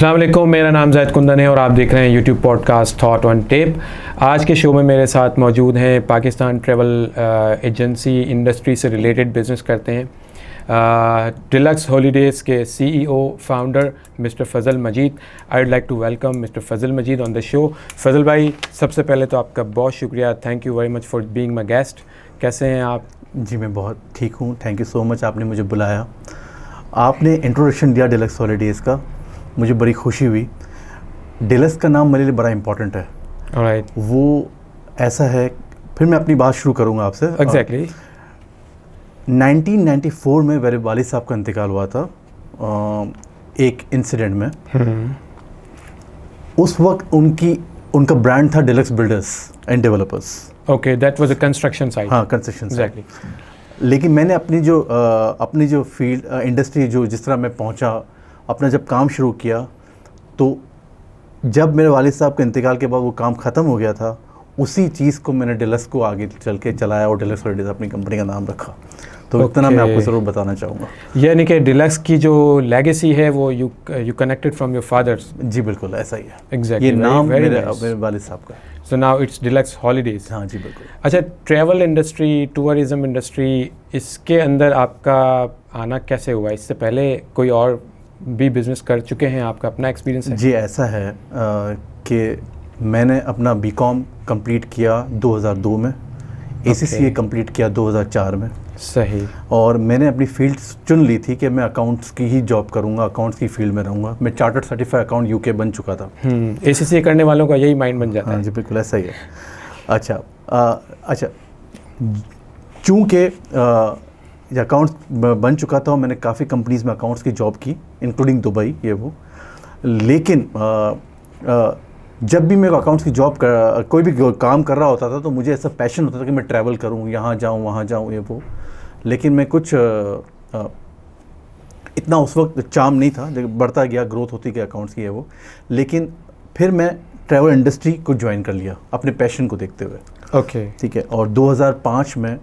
अस्सलाम वालेकुम, मेरा नाम ज़ैद कुंदन है और आप देख रहे हैं YouTube podcast thought on tape. आज के शो में मेरे साथ मौजूद हैं पाकिस्तान ट्रैवल एजेंसी इंडस्ट्री से रिलेटेड बिज़नेस करते हैं, डिलक्स हॉलीडेज़ के CEO founder mister Fazal Majeed. I would like to welcome mister Fazal Majeed on the show. Fazal भाई, सबसे पहले तो आपका बहुत शुक्रिया, thank you very much for being my guest. कैसे हैं आप? जी मैं बहुत ठीक हूँ, थैंक यू सो मच, आपने मुझे बुलाया। आपने इंट्रोडक्शन दिया डिलक्स हॉलीडेज़ का, मुझे बड़ी खुशी हुई। डिलक्स का नाम मेरे लिए बड़ा इम्पोर्टेंट है। ऑलराइट, वो ऐसा है, फिर मैं अपनी बात शुरू करूँगा आपसे। एग्जैक्टली 1994 में मेरे वालिद साहब का इंतकाल हुआ था एक इंसिडेंट में। उस वक्त उनका ब्रांड था deluxe builders and developers. Okay, that was a construction site. हाँ, कंस्ट्रक्शन एग्जैक्टली। लेकिन मैंने अपनी जो फील्ड इंडस्ट्री जिस तरह मैं पहुंचा, अपना जब काम शुरू किया, तो जब मेरे वालिद साहब के इंतकाल के बाद वो काम ख़त्म हो गया था, उसी चीज़ को मैंने डिलक्स को आगे चल के चलाया और डिलक्स हॉलीडेज़ अपनी कंपनी का नाम रखा। तो इतना मैं आपको ज़रूर बताना चाहूँगा। यानी कि डिलक्स की जो लेगेसी है वो you connected from your fathers. जी बिल्कुल ऐसा ही है। एग्जैक्टली, ये नाम मेरे वालिद साहब का है। So now it's deluxe holidays. हाँ जी बिल्कुल। अच्छा, ट्रैवल इंडस्ट्री, टूरिज़्म इंडस्ट्री, इसके अंदर आपका आना कैसे हुआ? इससे पहले कोई और भी बिजनेस कर चुके हैं? आपका अपना एक्सपीरियंस है? जी ऐसा है कि मैंने अपना बीकॉम कंप्लीट किया 2002 में, ACCA कंप्लीट किया 2004 में। सही। और मैंने अपनी फील्ड चुन ली थी कि मैं अकाउंट्स की ही जॉब करूंगा, अकाउंट्स की फील्ड में रहूंगा। मैं चार्टर्ड सर्टिफाइड अकाउंट UK बन चुका था। ACCA करने वालों का यही माइंड बन जाता है। हाँ जी बिल्कुल ऐसा ही है। अच्छा, चूँकि अकाउंट्स बन चुका था, मैंने काफ़ी कंपनीज़ में अकाउंट्स की जॉब की, इंक्लूडिंग दुबई ये वो। लेकिन जब भी मैं अकाउंट्स की जॉब कोई भी काम कर रहा होता था, तो मुझे ऐसा पैशन होता था कि मैं ट्रैवल करूं, यहाँ जाऊं वहाँ जाऊं ये वो। लेकिन मैं कुछ इतना उस वक्त चार्म नहीं था, जब बढ़ता गया, ग्रोथ होती गई अकाउंट्स की है वो। लेकिन फिर मैं ट्रैवल इंडस्ट्री को ज्वाइन कर लिया अपने पैशन को देखते हुए। ओके, ठीक है। और 2005 में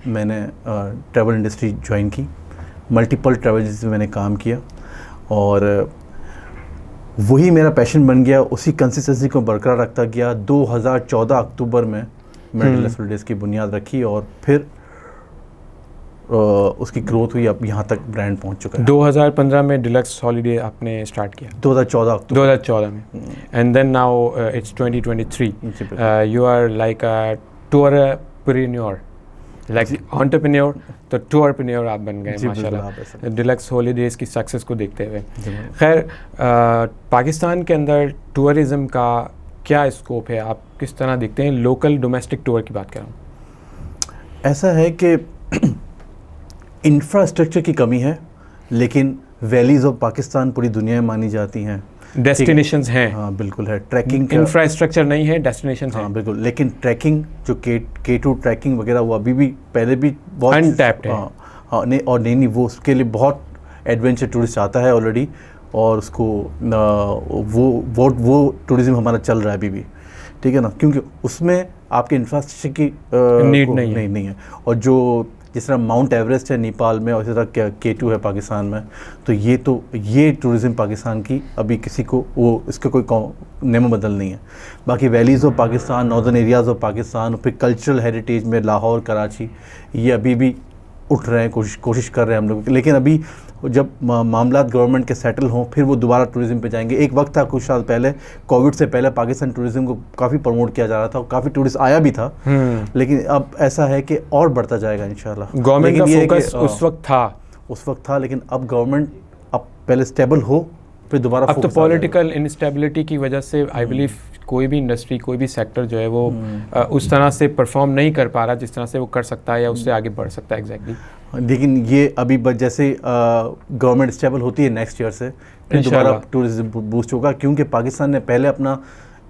मैंने ट्रैवल इंडस्ट्री ज्वाइन की, मल्टीपल ट्रैवल एजेंसी में मैंने काम किया और वही मेरा पैशन बन गया। उसी कंसिस्टेंसी को बरकरार रखता गया। 2014 अक्टूबर में मैंने डिलक्स हॉलीडेज़ की बुनियाद रखी और फिर उसकी ग्रोथ हुई, अब यहाँ तक ब्रांड पहुँच चुका है। 2015 में डिलक्स हॉलीडे आपने स्टार्ट किया? 2014 अक्टूबर 2014 में। And then now it's 2023। You are like a tourpreneur, like entrepreneur, तो टूरप्रेन्योर आप बन गए माशाल्लाह डिलक्स हॉलीडेज़ की सक्सेस को देखते हुए। खैर, पाकिस्तान के अंदर टूरिज़्म का क्या स्कोप है? आप किस तरह देखते हैं? लोकल डोमेस्टिक टूर की बात कर रहा हूँ। ऐसा है कि इंफ्रास्ट्रक्चर की कमी है, लेकिन वैलीज़ ऑफ पाकिस्तान पूरी दुनिया में मानी जाती हैं, डेस्टिनेशंस हैं। हाँ बिल्कुल है। ट्रैकिंग इंफ्रास्ट्रक्चर नहीं है, डेस्टिनेशंस हैं। हाँ बिल्कुल। लेकिन ट्रैकिंग जो K2 ट्रैकिंग वगैरह, वो अभी भी पहले भी बहुत अनटैप्ड है। हाँ नहीं, और नहीं वो उसके लिए बहुत एडवेंचर टूरिस्ट आता है ऑलरेडी, और उसको वो टूरिज़्म हमारा चल रहा है अभी भी। ठीक है ना, क्योंकि उसमें आपके इंफ्रास्ट्रक्चर की नीड नहीं है। और जो जिस तरह माउंट एवरेस्ट है नेपाल में, और इसी तरह K2 है पाकिस्तान में, तो ये टूरिज़्म पाकिस्तान की अभी किसी को इसका कोई नेमो बदल नहीं है। बाकी valleys of Pakistan, northern areas of Pakistan, फिर कल्चरल हेरिटेज में लाहौर, कराची, ये अभी भी उठ रहे हैं, कोशिश कर रहे हैं हम लोग। लेकिन अभी जब मामला गवर्नमेंट के सेटल हों, फिर वो दोबारा टूरिज़्म पे जाएंगे। एक वक्त था कुछ साल पहले, कोविड से पहले, पाकिस्तान टूरिज़्म को काफ़ी प्रमोट किया जा रहा था, काफ़ी टूरिस्ट आया भी था। लेकिन अब ऐसा है कि और बढ़ता जाएगा इंशाल्लाह। गवर्नमेंट का फोकस उस वक्त था, लेकिन अब गवर्नमेंट अब पहले स्टेबल हो, फिर दोबारा। अब तो पॉलिटिकल इंस्टेबिलिटी की वजह से आई बिलीव कोई भी इंडस्ट्री, कोई भी सेक्टर जो है वो उस तरह से परफॉर्म नहीं कर पा रहा जिस तरह से वो कर सकता है या उससे आगे बढ़ सकता है। एग्जैक्टली। लेकिन ये अभी जैसे गवर्नमेंट स्टेबल होती है नेक्स्ट ईयर से, फिर दोबारा टूरिज्म बूस्ट होगा, क्योंकि पाकिस्तान ने पहले अपना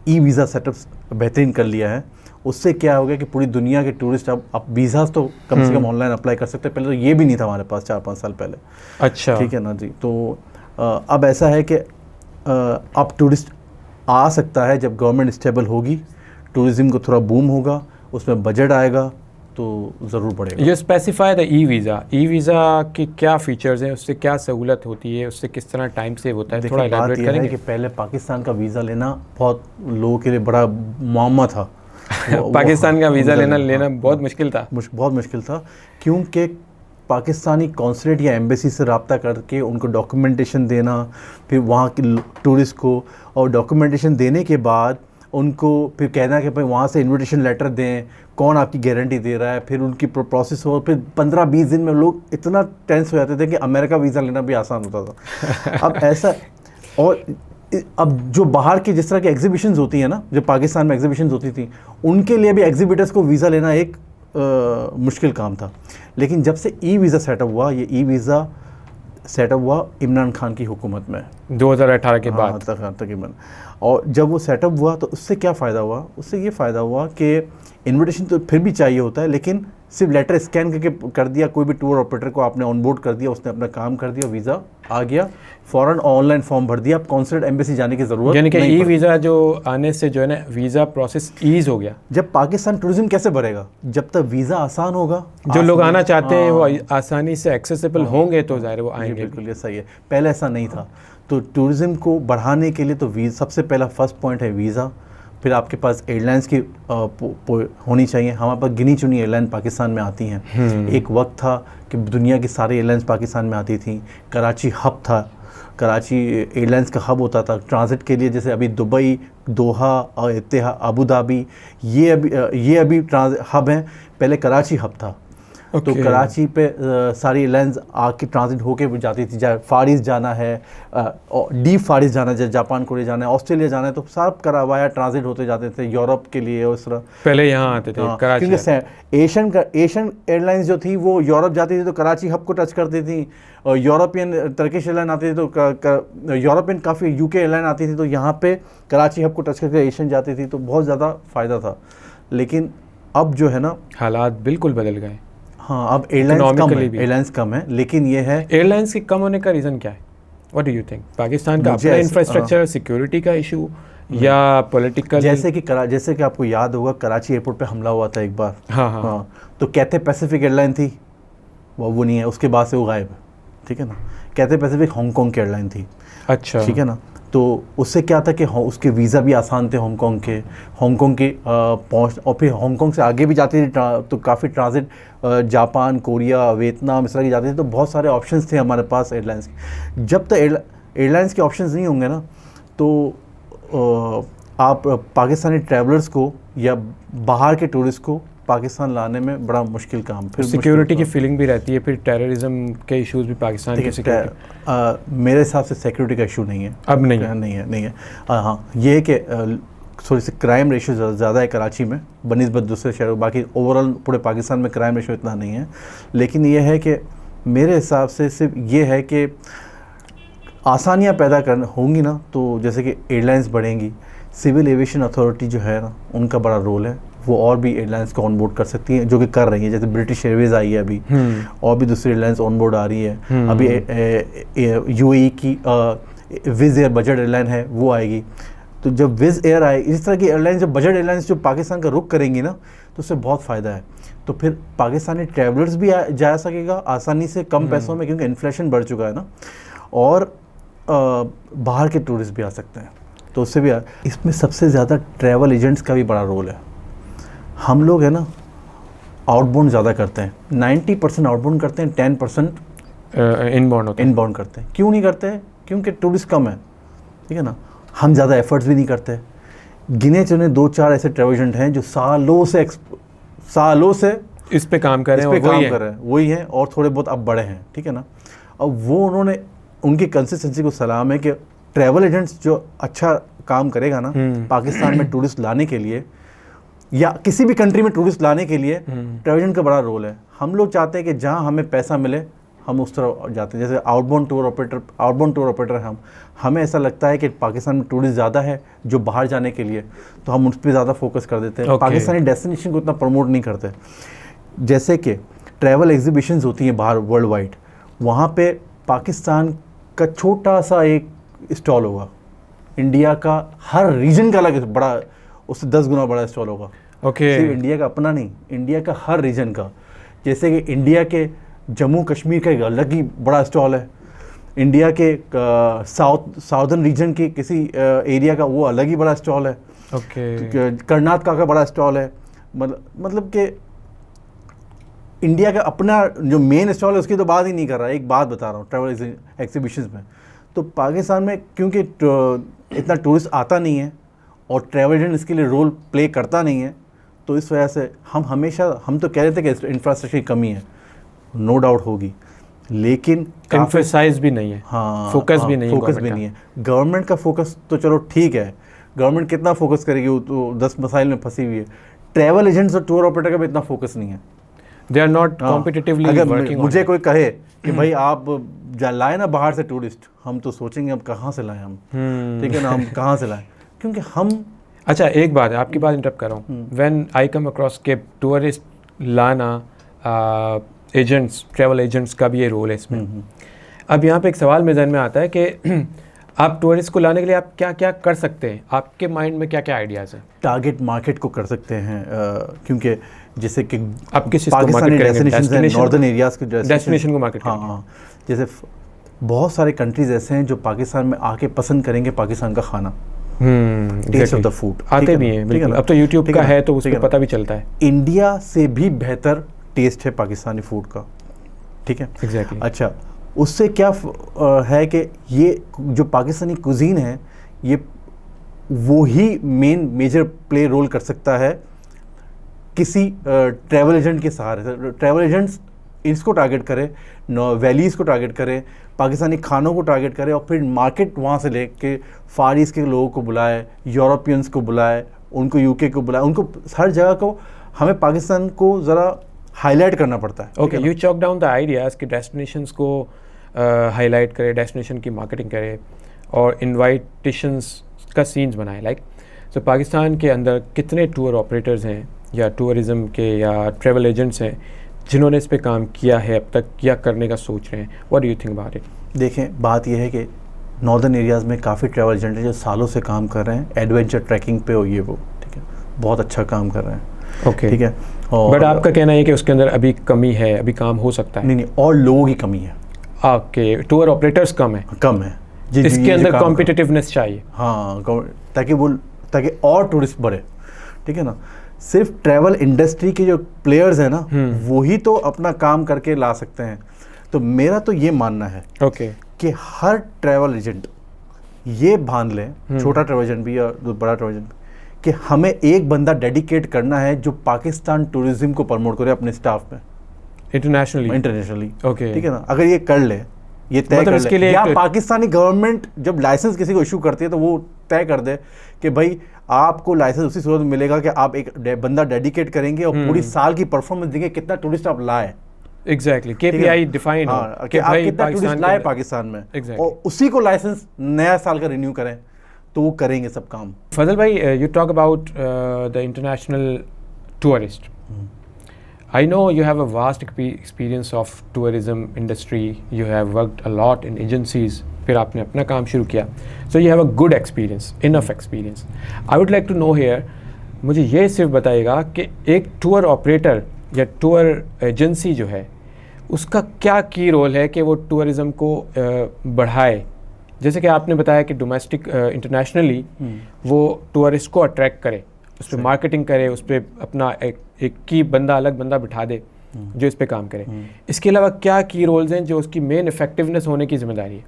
वीज़ा सेटअप बेहतरीन कर लिया है। उससे क्या हो गया कि पूरी दुनिया के टूरिस्ट अब वीज़ास तो कम से कम ऑनलाइन अप्लाई कर सकते हैं। पहले तो ये भी नहीं था हमारे पास 4-5 साल पहले। अच्छा, ठीक है ना जी। तो अब ऐसा है कि अब टूरिस्ट आ सकता है जब गवर्नमेंट स्टेबल होगी, टूरिज़्म को थोड़ा बूम होगा, उसमें बजट आएगा, तो ज़रूर बढ़ेगा। ये स्पेसिफाई द ई वीज़ा के क्या फीचर्स हैं, उससे क्या सहूलत होती है, उससे किस तरह टाइम सेव होता है, थोड़ा इलैबोरेट करेंगे? कि पहले पाकिस्तान का वीज़ा लेना बहुत लोगों के लिए बड़ा मुअम्मा था। पाकिस्तान का वीज़ा लेना बहुत मुश्किल था, बहुत मुश्किल था, क्योंकि पाकिस्तानी कॉन्सुलेट या एम्बेसी से रब्ता करके उनको डॉक्यूमेंटेशन देना, फिर वहाँ के टूरिस्ट को, और डॉक्यूमेंटेशन देने के बाद उनको फिर कहना कि भाई वहाँ से इनविटेशन लेटर दें, कौन आपकी गारंटी दे रहा है, फिर उनकी प्रोसेस हो, फिर 15-20 दिन में लोग इतना टेंस हो जाते थे कि अमेरिका वीज़ा लेना भी आसान होता था। अब ऐसा, और अब जो बाहर की जिस तरह की एग्जीबिशंस होती हैं ना, जो पाकिस्तान में एग्जीबिशंस होती थी, उनके लिए भी एग्जीबिटर्स को वीज़ा लेना एक मुश्किल काम था। लेकिन जब से ई वीज़ा सेटअप हुआ, ये ई वीज़ा सेटअप हुआ इमरान खान की हुकूमत में 2018 के बाद तकरीबन। और जब वो सेटअप हुआ तो उससे क्या फ़ायदा हुआ? उससे ये फ़ायदा हुआ कि इनविटेशन तो फिर भी चाहिए होता है, लेकिन सिर्फ लेटर स्कैन करके कर दिया, कोई भी टूर ऑपरेटर को आपने ऑनबोर्ड कर दिया, उसने अपना काम कर दिया, वीज़ा आ गया, फ़ौरन ऑनलाइन फॉर्म भर दिया, अब कॉन्सुलेट एम्बेसी जाने की ज़रूरत यानी कि ई वीज़ा जो आने से जो है ना वीज़ा प्रोसेस ईज़ हो गया। जब पाकिस्तान टूरिज्म कैसे बढ़ेगा? जब तक वीज़ा आसान होगा, जो लोग आना चाहते हैं वो आसानी से एक्सेसिबल होंगे तो ज़ाहिर वो आएंगे। बिल्कुल ये सही है, पहले ऐसा नहीं था। तो टूरिज़्म को बढ़ाने के लिए तो सबसे पहला फर्स्ट पॉइंट है वीज़ा। फिर आपके पास एयरलाइंस की होनी चाहिए। हमारे पास गिनी चुनी एयरलाइन पाकिस्तान में आती हैं। एक वक्त था कि दुनिया की सारी एयरलाइंस पाकिस्तान में आती थी। कराची हब था, कराची एयरलाइंस का हब होता था ट्रांजिट के लिए। जैसे अभी दुबई, दोहा और इत्तेहाद, अबू धाबी, ये अभी हब हैं। पहले कराची हब था। तो कराची पे सारी एयरलाइंस आके ट्रांजिट होके जाती थी। चाहे फार ईस्ट जाना है, डीप फार ईस्ट जाना है, जैसे जापान, कोरिया जाना है, ऑस्ट्रेलिया जाना है, तो सब करवाया ट्रांजिट होते जाते थे यूरोप के लिए। उस तरह पहले यहाँ आते थे कराची, क्योंकि एशियन एयरलाइंस जो थी वो यूरोप जाती थी तो कराची हब को टच करती थी। और यूरोपियन टर्किश एयरलाइन आती थी तो यूरोपियन काफ़ी यूके एयरलाइन आती थी तो यहाँ पे कराची हब को टच करके एशियन जाती थी, तो बहुत ज़्यादा फ़ायदा था। लेकिन अब जो है ना, हालात बिल्कुल बदल गए। हाँ, अब एयरलाइंस कम है, लेकिन ये है एयरलाइंस के कम होने का रीज़न क्या है? What do you think? Pakistan का अपना इंफ्रास्ट्रक्चर, सिक्योरिटी का इशू या पॉलिटिकल? जैसे कि आपको याद होगा कराची एयरपोर्ट पे हमला हुआ था एक बार। हाँ, तो कैथे पैसिफिक एयरलाइन थी, वो नहीं है, उसके बाद से वो गायब है, ठीक है ना। कैथे पैसिफिक हांगकॉन्ग की एयरलाइन थी, अच्छा, ठीक है ना। तो उससे क्या था कि उसके वीज़ा भी आसान थे हांगकॉन्ग के पहुँच, और फिर हांगकॉन्ग से आगे भी जाती थी तो काफ़ी ट्रांजिट जापान, कोरिया, वियतनाम इस तरह की जाती थी। तो बहुत सारे ऑप्शंस थे हमारे पास एयरलाइंस के। जब तक एयरलाइंस के ऑप्शंस नहीं होंगे ना, तो आप पाकिस्तानी ट्रैवलर्स को या बाहर के टूरिस्ट को पाकिस्तान लाने में बड़ा मुश्किल काम। फिर सिक्योरिटी की फीलिंग भी रहती है, फिर टेररिज्म के इश्यूज भी पाकिस्तान के सिक्योरिटी। मेरे हिसाब से सिक्योरिटी का इशू नहीं है, अब नहीं है। हाँ, ये है कि थोड़ी सी क्राइम रेशियो ज़्यादा है कराची में बनिस्बत दूसरे शहरों। बाकी ओवरऑल पूरे पाकिस्तान में क्राइम रेशियो इतना नहीं है। लेकिन ये है कि मेरे हिसाब से सिर्फ ये है कि आसानियाँ पैदा करना होंगी ना, तो जैसे कि एयरलाइंस बढ़ेंगी, सिविल एविएशन अथॉरिटी जो है ना, उनका बड़ा रोल है। वो और भी एयरलाइंस को ऑनबोर्ड कर सकती हैं, जो कि कर रही है। जैसे ब्रिटिश एयरवेज आई है अभी, और भी दूसरी एयरलाइंस ऑनबोर्ड आ रही है। अभी यूएई की विज़ एयर बजट एयरलाइन है, वो आएगी। तो जब विज़ एयर आए, इस तरह की एयरलाइंस, जब बजट एयरलाइंस जो पाकिस्तान का रुख करेंगी ना, तो उससे बहुत फ़ायदा है। तो फिर पाकिस्तानी ट्रैवलर्स भी जा सकेगा आसानी से, कम पैसों में, क्योंकि इन्फ्लेशन बढ़ चुका है ना, और बाहर के टूरिस्ट भी आ सकते हैं, तो उससे भी इसमें सबसे ज़्यादा ट्रैवल एजेंट्स का भी बड़ा रोल है। हम लोग है ना आउटबाउंड ज़्यादा करते हैं, 90% आउटबाउंड करते हैं, 10% इनबाउंड करते हैं। क्यों नहीं करते? क्योंकि टूरिस्ट कम है, ठीक है ना। हम ज़्यादा एफर्ट्स भी नहीं करते। गिने चुने 2-4 ऐसे ट्रैवल एजेंट हैं जो सालों से इस पे काम कर रहे हैं, वही हैं, और थोड़े बहुत अब बड़े हैं, ठीक है ना। अब उन्होंने उनकी कंसिस्टेंसी को सलाम है कि ट्रैवल एजेंट्स जो अच्छा काम करेगा ना पाकिस्तान में टूरिस्ट लाने के लिए, या किसी भी कंट्री में टूरिस्ट लाने के लिए, ट्रैवल एजेंट का बड़ा रोल है। हम लोग चाहते हैं कि जहाँ हमें पैसा मिले हम उस तरह जाते हैं। जैसे आउटबाउंड टूर ऑपरेटर हमें ऐसा लगता है कि पाकिस्तान में टूरिस्ट ज़्यादा है जो बाहर जाने के लिए, तो हम उस पर ज़्यादा फोकस कर देते हैं। पाकिस्तानी डेस्टिनेशन को इतना प्रमोट नहीं करते। जैसे कि ट्रैवल एग्जीबिशंस होती हैं बाहर वर्ल्ड वाइड, वहाँ पे पाकिस्तान का छोटा सा एक स्टॉल होगा, इंडिया का हर रीजन का अलग बड़ा, उससे 10 गुना बड़ा स्टॉल होगा। ओके। सिर्फ इंडिया का अपना नहीं, इंडिया का हर रीजन का। जैसे कि इंडिया के जम्मू कश्मीर का एक अलग ही बड़ा स्टॉल है, इंडिया के साउदर्न रीजन के किसी एरिया का वो अलग ही बड़ा स्टॉल है, ओके। कर्नाटका का बड़ा स्टॉल है। मतलब कि इंडिया का अपना जो मेन स्टॉल है उसकी तो बात ही नहीं कर रहा। एक बात बता रहा हूँ, ट्रैवल एग्जीबिशंस में तो पाकिस्तान में क्योंकि इतना टूरिस्ट आता नहीं है और ट्रैवल एजेंट इसके लिए रोल प्ले करता नहीं है, तो इस वजह से हम तो कह रहे थे कि इंफ्रास्ट्रक्चर की कमी है, नो डाउट होगी, लेकिन एम्फसाइज भी नहीं है, हाँ, फोकस भी नहीं है, फोकस भी नहीं है। गवर्नमेंट का फोकस तो चलो ठीक है, गवर्नमेंट कितना फोकस करेगी, वो तो 10 मसाइल में फंसी हुई है। ट्रैवल एजेंट्स और टूर ऑपरेटर का भी इतना फोकस नहीं है। दे आर नॉट कॉम्पिटिटिवली अगर वर्किंग। मुझे कोई कहे कि भाई आप लाए ना बाहर से टूरिस्ट, हम तो सोचेंगे अब कहाँ से लाएं हम, ठीक है ना, हम कहाँ से लाएं, क्योंकि हम। अच्छा, एक बात है, आपकी बात इंटरप्ट कर रहा हूँ। व्हेन आई कम अक्रॉस के टूरिस्ट लाना, एजेंट्स, ट्रैवल एजेंट्स का भी ये रोल है इसमें। अब यहाँ पे एक सवाल मेरे जहन में आता है कि आप टूरिस्ट को लाने के लिए आप क्या क्या कर सकते हैं? आपके माइंड में क्या क्या आइडियाज़ हैं? टारगेट मार्केट को कर सकते हैं, क्योंकि जैसे कि आप किस पाकिस्तानी डेस्टिनेशंस हैं, नॉर्दर्न एरियाज़ के डेस्टिनेशन को मार्केट करेंगे। हाँ, जैसे बहुत सारे कंट्रीज ऐसे हैं जो पाकिस्तान में आके पसंद करेंगे पाकिस्तान का खाना, टेस्ट ऑफ द फूड आते भी हैं, बिल्कुल। अब तो यूट्यूब का है तो उसको पता भी चलता है। इंडिया से भी बेहतर टेस्ट है पाकिस्तानी फूड का, ठीक है, एग्जैक्टली। अच्छा, उससे क्या है कि ये जो पाकिस्तानी कुजीन है, ये वो ही मेजर प्ले रोल कर सकता है किसी ट्रैवल एजेंट के सहारे। ट्रैवल एजेंट्स इसको टारगेट करे, वैलीज़ को टारगेट करे, पाकिस्तानी खानों को टारगेट करे, और फिर मार्केट वहाँ से लेके फार ईस्ट के लोगों को बुलाए, यूरोपियंस को बुलाए, उनको यूके को बुलाए, उनको हर जगह को हमें पाकिस्तान को ज़रा हाईलाइट करना पड़ता है। Okay, you chalk down the ideas कि डेस्टिनेशंस को हाईलाइट करे, डेस्टिनेशन की मार्केटिंग करे और इनवाइटेशंस का सीन्स बनाए। लाइक सो पाकिस्तान के अंदर कितने टूर ऑपरेटर्स हैं या टूरिज़म के या ट्रैवल एजेंट्स हैं जिन्होंने इस पे काम किया है अब तक या करने का सोच रहे हैं? What do you think about it? देखें, बात यह है कि नॉर्दर्न एरियाज़ में काफ़ी ट्रैवल एजेंट हैं जो सालों से काम कर रहे हैं, एडवेंचर ट्रैकिंग पे हो ये वो, ठीक है, बहुत अच्छा काम कर रहे हैं, ओके, ठीक है। बट आपका कहना है कि उसके अंदर अभी कमी है, अभी काम हो सकता है? नहीं, और लोगों की कमी है। ओके, टूर ऑपरेटर्स कम है जी, इसके अंदर कॉम्पिटिटिवनेस चाहिए। हाँ, ताकि और टूरिस्ट बढ़े, ठीक है ना। सिर्फ ट्रैवल इंडस्ट्री के जो प्लेयर्स हैं ना, वही तो अपना काम करके ला सकते हैं। तो मेरा तो ये मानना है कि हर ट्रैवल एजेंट ये भान ले, छोटा ट्रैवल एजेंट भी और बड़ा ट्रैवल एजेंट, कि हमें एक बंदा डेडिकेट करना है जो पाकिस्तान टूरिज्म को प्रमोट करे अपने स्टाफ में, इंटरनेशनली, ओके, ठीक है ना। अगर ये कर ले, ये तय कर ले, या पाकिस्तानी गवर्नमेंट जब लाइसेंस किसी को इशू करती है तो वो तय कर दे कि भाई आपको लाइसेंस उसी सूरत में मिलेगा कि आप एक बंदा डेडिकेट करेंगे और पूरी साल की परफॉर्मेंस देंगे, कितना टूरिस्ट आप लाए। एग्जैक्टली, केपीआई डिफाइन हो कि आप कितना टूरिस्ट लाए पाकिस्तान में, और उसी को लाइसेंस नया साल का रिन्यू करें, तो वो करेंगे सब काम। फजल भाई, you talk about the international tourist. I know you have a vast experience of tourism industry. You have worked a lot in agencies. फिर आपने अपना काम शुरू किया. So you have a good experience, enough experience. I would like to know here, मुझे ये सिर्फ बताइएगा कि एक टूर ऑपरेटर या टूर एजेंसी जो है उसका क्या की रोल है कि वो टूरिज़म को बढ़ाए. जैसे कि आपने बताया कि डोमेस्टिक इंटरनेशनली वो टूरिस्ट को अट्रैक्ट करे, उस पर मार्केटिंग करे, उस पर अपना एक की बंदा, अलग बंदा बिठा दे जो इस पे काम करे. इसके अलावा क्या की रोल्स हैं जो उसकी मेन इफेक्टिवनेस होने की जिम्मेदारी है?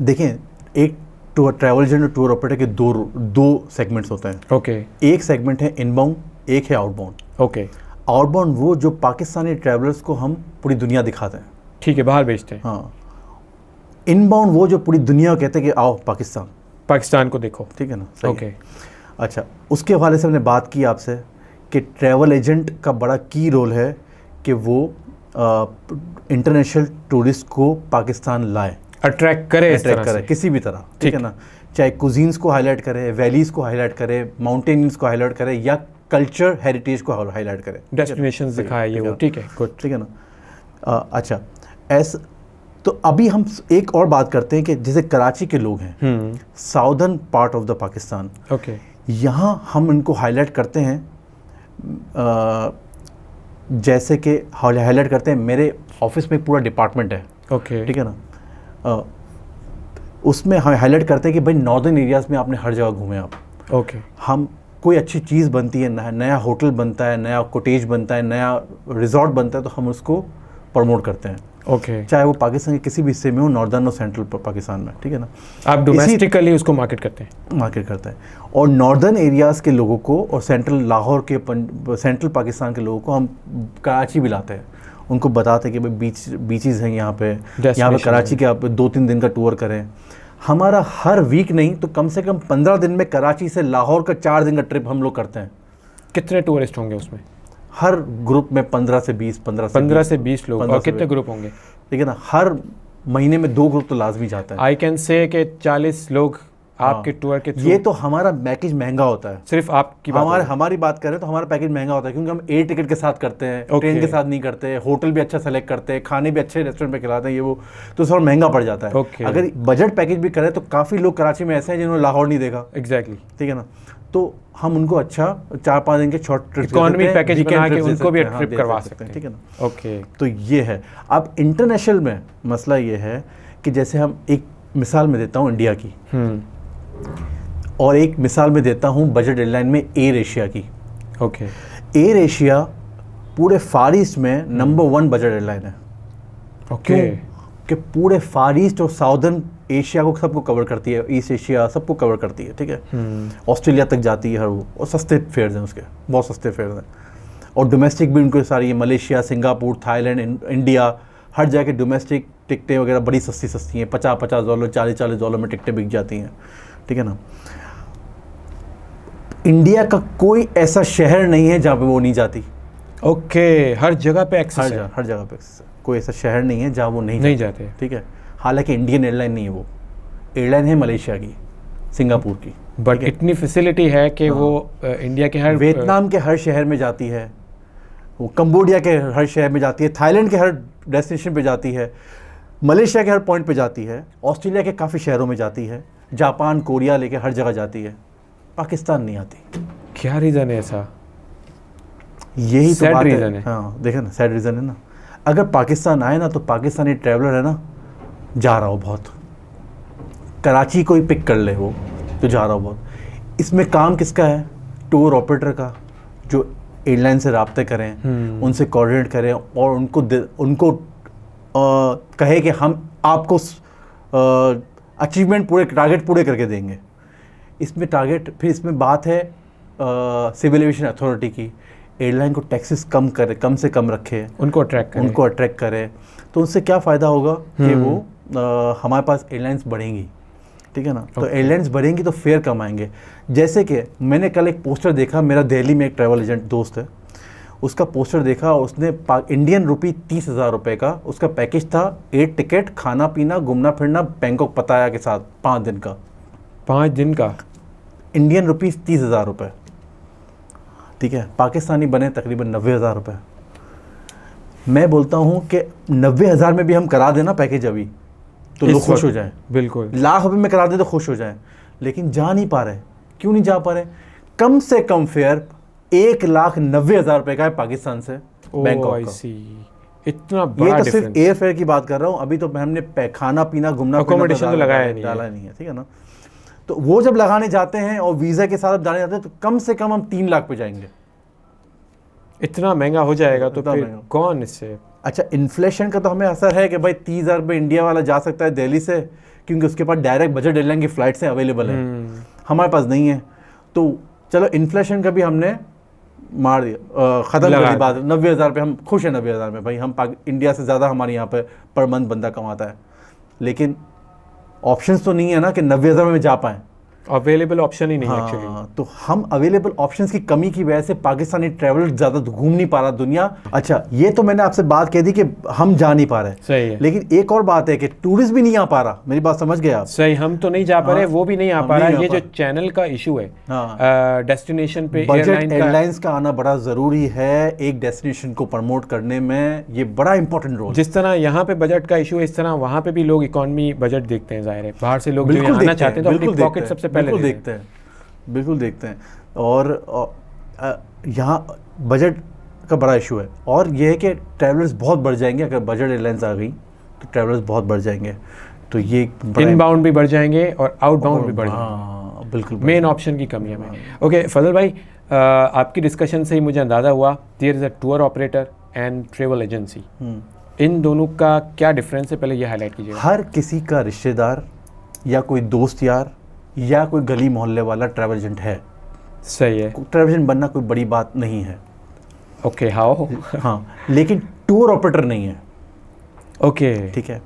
देखें, एक टूर ट्रैवल एजेंट और टूर ऑपरेटर के दो सेगमेंट्स होते हैं. ओके. एक सेगमेंट है इनबाउंड, एक है आउटबाउंड. ओके. आउटबाउंड वो जो पाकिस्तानी ट्रैवलर्स को हम पूरी दुनिया दिखाते हैं, ठीक है, बाहर भेजते हैं. हाँ. इनबाउंड वो जो पूरी दुनिया को कहते हैं कि आओ पाकिस्तान को देखो, ठीक है ना. ओके. अच्छा, उसके हवाले से हमने बात की आपसे कि ट्रैवल एजेंट का बड़ा की रोल है कि वो इंटरनेशनल टूरिस्ट को पाकिस्तान लाए, अट्रैक्ट करे किसी भी तरह, ठीक है ना. चाहे कुजीन्स को हाईलाइट करे, वैलीज़ को हाईलाइट करे, माउंटेन्स को हाईलाइट करे, या कल्चर हेरिटेज को हाईलाइट करे, डेस्टिनेशंस दिखाए, ये वो, ठीक है, गुड, ठीक है ना. अच्छा, ऐसा तो अभी हम एक और बात करते हैं कि जैसे कराची के लोग हैं, southern part of the Pakistan, okay, यहाँ हम इनको हाईलाइट करते हैं, जैसे कि हाईलाइट करते हैं, मेरे ऑफिस में पूरा डिपार्टमेंट है, ओके, ठीक है ना, उसमें हम हाईलाइट करते हैं कि भाई नॉर्दर्न एरियाज़ में आपने हर जगह घूमे आप, ओके, हम कोई अच्छी चीज़ बनती है, नया होटल बनता है, नया कोटेज बनता है, नया रिजॉर्ट बनता है, तो हम उसको प्रमोट करते हैं, ओके, चाहे वो पाकिस्तान के किसी भी हिस्से में हो, नॉर्दर्न और सेंट्रल पाकिस्तान में, ठीक है ना। आप डोमेस्टिकली उसको मार्केट करते हैं? मार्केट करता है, और नॉर्दर्न एरियाज़ के लोगों को और सेंट्रल लाहौर के सेंट्रल पाकिस्तान के लोगों को हम कराची भी लाते हैं, उनको बताते हैं कि भाई बीचेस हैं यहाँ पे कराची के आप 2-3 दिन का टूर करें। हमारा हर वीक नहीं तो कम से कम 15 दिन में कराची से लाहौर का 4 दिन का ट्रिप हम लोग करते हैं। कितने टूरिस्ट होंगे उसमें? हर ग्रुप में 15 से 20 लोग। और कितने ग्रुप होंगे? ठीक है ना, हर महीने में 2 ग्रुप तो लाजमी जाता है। आई कैन से कि 40 लोग आपके टूर के थ्रू। ये तो हमारा पैकेज महंगा होता है, सिर्फ आपकी बात हमारी बात करें तो हमारा पैकेज महंगा होता है, क्योंकि हम एयर टिकट के साथ करते हैं, ट्रेन के साथ नहीं करते, होटल भी अच्छा सेलेक्ट करते हैं, खाने भी अच्छे रेस्टोरेंट पे खिलाते हैं, ये वो तो थोड़ा महंगा पड़ जाता है। अगर बजट पैकेज भी करें तो काफ़ी लोग कराची में ऐसे हैं जिन्होंने लाहौर नहीं देखा। एग्जैक्टली, ठीक है ना, तो हम उनको अच्छा 4-5 दिन के शॉर्ट ट्रिप, इकोनॉमी पैकेज बना के उनको भी ट्रिप करवा सकते हैं, ठीक है ना। ओके, तो ये है। अब इंटरनेशनल में मसला ये है कि जैसे हम एक मिसाल में देता हूँ इंडिया की, और एक मिसाल में देता हूँ बजट एयरलाइन में एयर एशिया की। ओके, एयर एशिया पूरे फार ईस्ट में नंबर 1 बजट एयरलाइन है। ओके, कि पूरे फार ईस्ट और साउदर्न एशिया को सबको कवर करती है, ईस्ट एशिया सबको कवर करती है, ठीक है। ऑस्ट्रेलिया तक जाती है हर वो, और सस्ते फेयर्स हैं उसके, बहुत सस्ते फेयर्स हैं, और डोमेस्टिक भी उनको सारी है, मलेशिया, सिंगापुर, थाईलैंड, इंडिया, हर जगह के डोमेस्टिक टिकटें वगैरह बड़ी सस्ती हैं, $50-$50, $40-$40 में टिकटें बिक जाती हैं, ठीक है ना। इंडिया का कोई ऐसा शहर नहीं है जहाँ पे वो नहीं जाती। ओके, हर जगह पे एक्सेस है, हर जगह पे एक्सेस है, कोई ऐसा शहर नहीं है जहाँ वो नहीं जाते, ठीक है। हालांकि इंडियन एयरलाइन नहीं है, वो एयरलाइन है मलेशिया की, सिंगापुर की, बट इतनी फैसिलिटी है कि वो इंडिया के हर, वियतनाम के हर शहर में जाती है, वो कंबोडिया के हर शहर में जाती है, थाईलैंड के हर डेस्टिनेशन पे जाती है, मलेशिया के हर पॉइंट पे जाती है, ऑस्ट्रेलिया के काफ़ी शहरों में जाती है, जापान, कोरिया लेके हर जगह जाती है, पाकिस्तान नहीं आती। क्या रीज़न है ऐसा? यही तो बात रीज़न है। हाँ, देखा ना, सैड रीज़न है ना। अगर पाकिस्तान आए ना तो पाकिस्तानी ट्रैवलर है ना, जा रहा हो बहुत, कराची कोई पिक कर ले वो तो जा रहा हो बहुत। इसमें काम किसका है? टूर ऑपरेटर का, जो एयरलाइन से राब्ते करें, उनसे कोऑर्डिनेट करें और उनको कहे कि हम आपको अचीवमेंट पूरे टारगेट पूरे करके देंगे। इसमें टारगेट, फिर इसमें बात है सिविल एविएशन अथॉरिटी की, एयरलाइन को टैक्सेस कम से कम रखे, उनको अट्रैक्ट करे, तो उससे क्या फ़ायदा होगा कि वो हमारे पास एयरलाइंस बढ़ेंगी, ठीक है ना। तो एयरलाइंस बढ़ेंगी तो फेयर कम आएंगे। जैसे कि मैंने कल एक पोस्टर देखा, मेरा दिल्ली में एक ट्रैवल एजेंट दोस्त है, उसका पोस्टर देखा, उसने इंडियन रुपी 30,000 रुपये का उसका पैकेज था, 8 टिकट, खाना पीना, घूमना फिरना, बैंकॉक पताया के साथ 5 दिन का। 5 दिन का इंडियन रुपीज़ 30,000 रुपये, ठीक है। पाकिस्तानी बने तकरीबन 90,000 रुपये। मैं बोलता हूँ कि 90,000 में भी हम करा देना पैकेज अभी, तो लोग खुश हो जाएं। बिल्कुल, लाख रुपये में करा दे तो खुश हो जाएं, लेकिन जा नहीं पा रहे। क्यों नहीं जा पा रहे? कम से कम फेयर 1,90,000 रुपये का है पाकिस्तान से बैंकॉक का। इतना बड़ा ये तो सिर्फ एयर फेयर की बात कर रहा हूँ, अभी तो हमने खाना पीना, घूमना, अकोमोडेशन तो लगाया नहीं है, ठीक है ना। तो वो जब लगाने जाते हैं और वीज़ा के साथ जाने जाते हैं तो कम से कम हम 3 लाख पे जाएंगे। इतना महंगा हो जाएगा तो फिर कौन इससे? अच्छा, इन्फ्लेशन का तो हमें असर है कि भाई 30,000 रुपये इंडिया वाला जा सकता है दिल्ली से, क्योंकि उसके पास डायरेक्ट बजट एयरलाइन की फ़्लाइट्स अवेलेबल हैं, हमारे पास नहीं है। तो चलो इन्फ्लेशन का भी हमने मार दिया, ख़त्म कर दी बात। 90,000 रुपये हम खुश हैं, 90,000 में भाई हम इंडिया से ज़्यादा हमारे यहाँ पर मंथ बंदा कमाता है, लेकिन ऑप्शंस तो नहीं है ना कि 90,000 में जा पाएँ। अवेलेबल ऑप्शन ही नहीं है एक्चुअली। तो हम अवेलेबल ऑप्शंस की कमी की वजह से पाकिस्तानी ट्रैवलर ज़्यादा घूम नहीं पा रहा दुनिया। अच्छा, ये तो मैंने आपसे बात कह दी कि हम जा नहीं पा रहे, सही है। लेकिन एक और बात है कि टूरिस्ट भी नहीं आ पा रहा। मेरी बात समझ गए आप? सही, हम तो नहीं जा पा रहे, वो भी नहीं आ पा रहा। ये जो चैनल का इशू है, डेस्टिनेशन पे बजट एयरलाइंस का आना बड़ा ज़रूरी है एक डेस्टिनेशन को प्रमोट करने में, ये बड़ा इंपॉर्टेंट रोल। जिस तरह यहाँ पे बजट का इशू है, इस तरह वहाँ पे भी लोग इकोनॉमी बजट देखते हैं। जाहिर है, बाहर से लोग जो आना चाहते हैं तो अपनी पॉकेट सबसे पहले देखते हैं, बिल्कुल देखते हैं। और यहाँ बजट का बड़ा इशू है, और ये है कि ट्रैवलर्स बहुत बढ़ जाएंगे। अगर बजट एयरलाइंस आ गई तो ट्रैवलर्स बहुत बढ़ जाएंगे, तो ये इनबाउंड भी बढ़ जाएंगे और आउटबाउंड भी बढ़ जाएंगे। हाँ बिल्कुल, मेन ऑप्शन की कमी है। ओके फजल भाई, आपकी डिस्कशन से ही मुझे अंदाज़ा हुआ there is a tour operator and travel agency. इन दोनों का क्या डिफरेंस है, पहले ये हाईलाइट कीजिएगा। हर किसी का रिश्तेदार या कोई दोस्त यार या कोई गली मोहल्ले वाला ट्रैवल एजेंट है। सही है। ट्रैवल एजेंट बनना कोई बड़ी बात नहीं है। Okay how? हाँ, लेकिन टूर ऑपरेटर नहीं है। ओके ठीक है।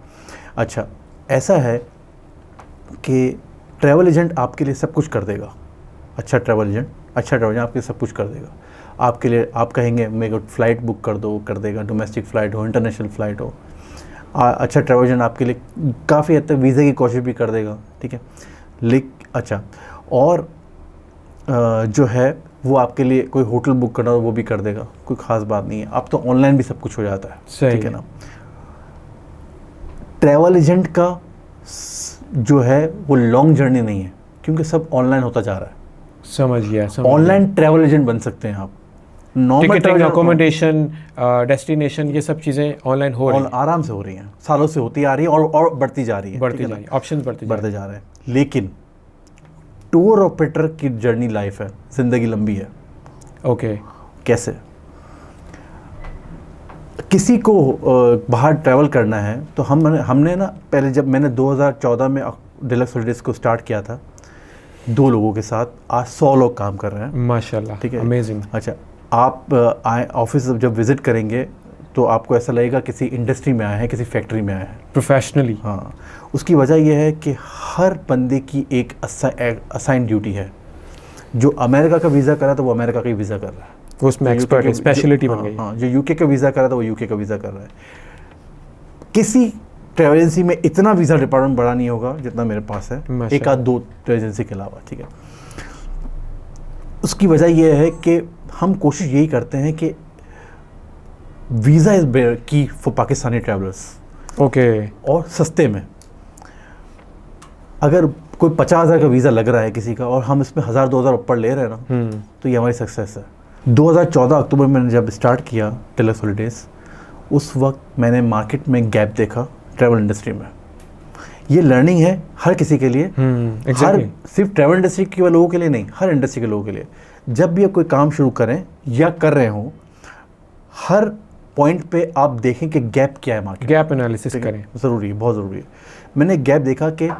अच्छा, ऐसा है कि ट्रैवल एजेंट आपके लिए सब कुछ कर देगा। अच्छा ट्रैवल एजेंट आपके लिए सब कुछ कर देगा। आपके लिए आप कहेंगे मेरे को फ़्लाइट बुक कर दो, कर देगा। डोमेस्टिक फ़्लाइट हो, इंटरनेशनल फ़्लाइट हो। अच्छा ट्रैवल एजेंट आपके लिए काफ़ी हद तक वीज़ा की कोशिश भी कर देगा। ठीक है। अच्छा, और जो है वो आपके लिए कोई होटल बुक करना हो वो भी कर देगा, कोई ख़ास बात नहीं है। अब तो ऑनलाइन भी सब कुछ हो जाता है। ठीक है ना। ट्रैवल एजेंट का जो है वो लॉन्ग जर्नी नहीं है, क्योंकि सब ऑनलाइन होता जा रहा है। समझ गया। ऑनलाइन ट्रैवल एजेंट बन सकते हैं आप। टिकटिंग, अकोमोडेशन, डेस्टिनेशन, ये सब चीज़ें ऑनलाइन हो रही हैं, आराम से हो रही हैं, सालों से होती आ रही है और बढ़ती जा रही है। ऑप्शंस बढ़ते जा रहे हैं। लेकिन टूर ऑपरेटर की जर्नी लाइफ है, जिंदगी लंबी है। ओके। कैसे? किसी को बाहर ट्रैवल करना है तो हमने ना पहले, जब मैंने 2014 में डिलक्स हॉलिडेज को स्टार्ट किया था 2 लोगों के साथ, आज 100 लोग काम कर रहे हैं। माशाल्लाह। ठीक है, अमेजिंग। अच्छा, आप आए ऑफिस जब विजिट करेंगे तो आपको ऐसा लगेगा किसी इंडस्ट्री में आए हैं, किसी फैक्ट्री में आए हैं, प्रोफेशनली। हाँ, उसकी वजह यह है कि हर बंदे की एक असाइन ड्यूटी है। जो अमेरिका का वीज़ा कर रहा था वो अमेरिका का ही वीज़ा कर रहा है, उसमें एक्सपर्ट है, स्पेशलिटी बन गई। हाँ, जो यूके का वीज़ा कर रहा था वो यूके का वीज़ा कर रहा है। किसी ट्रैवल एजेंसी में इतना वीज़ा डिपार्टमेंट बड़ा नहीं होगा जितना मेरे पास है, एक आध 2 ट्रैवल एजेंसी के अलावा। ठीक है। उसकी वजह यह है कि हम कोशिश यही करते हैं कि वीज़ा इज़ की फॉर पाकिस्तानी ट्रैवलर्स। ओके। और सस्ते में, अगर कोई 50,000 का वीज़ा लग रहा है किसी का और हम इसमें 1,000-2,000 ऊपर ले रहे हैं ना, तो ये हमारी सक्सेस है। 2014 अक्टूबर में मैंने जब स्टार्ट किया डिलक्स हॉलिडेज़, उस वक्त मैंने मार्केट में गैप देखा ट्रैवल इंडस्ट्री में। ये लर्निंग है हर किसी के लिए, हर सिर्फ ट्रैवल इंडस्ट्री के लोगों के लिए नहीं, हर इंडस्ट्री के लोगों के लिए। जब भी आप कोई काम शुरू करें या कर रहे हो, हर पॉइंट पे आप देखें कि गैप क्या है मार्केट, गैप एनालिसिस करें, ज़रूरी है, बहुत ज़रूरी है। मैंने गैप देखा कि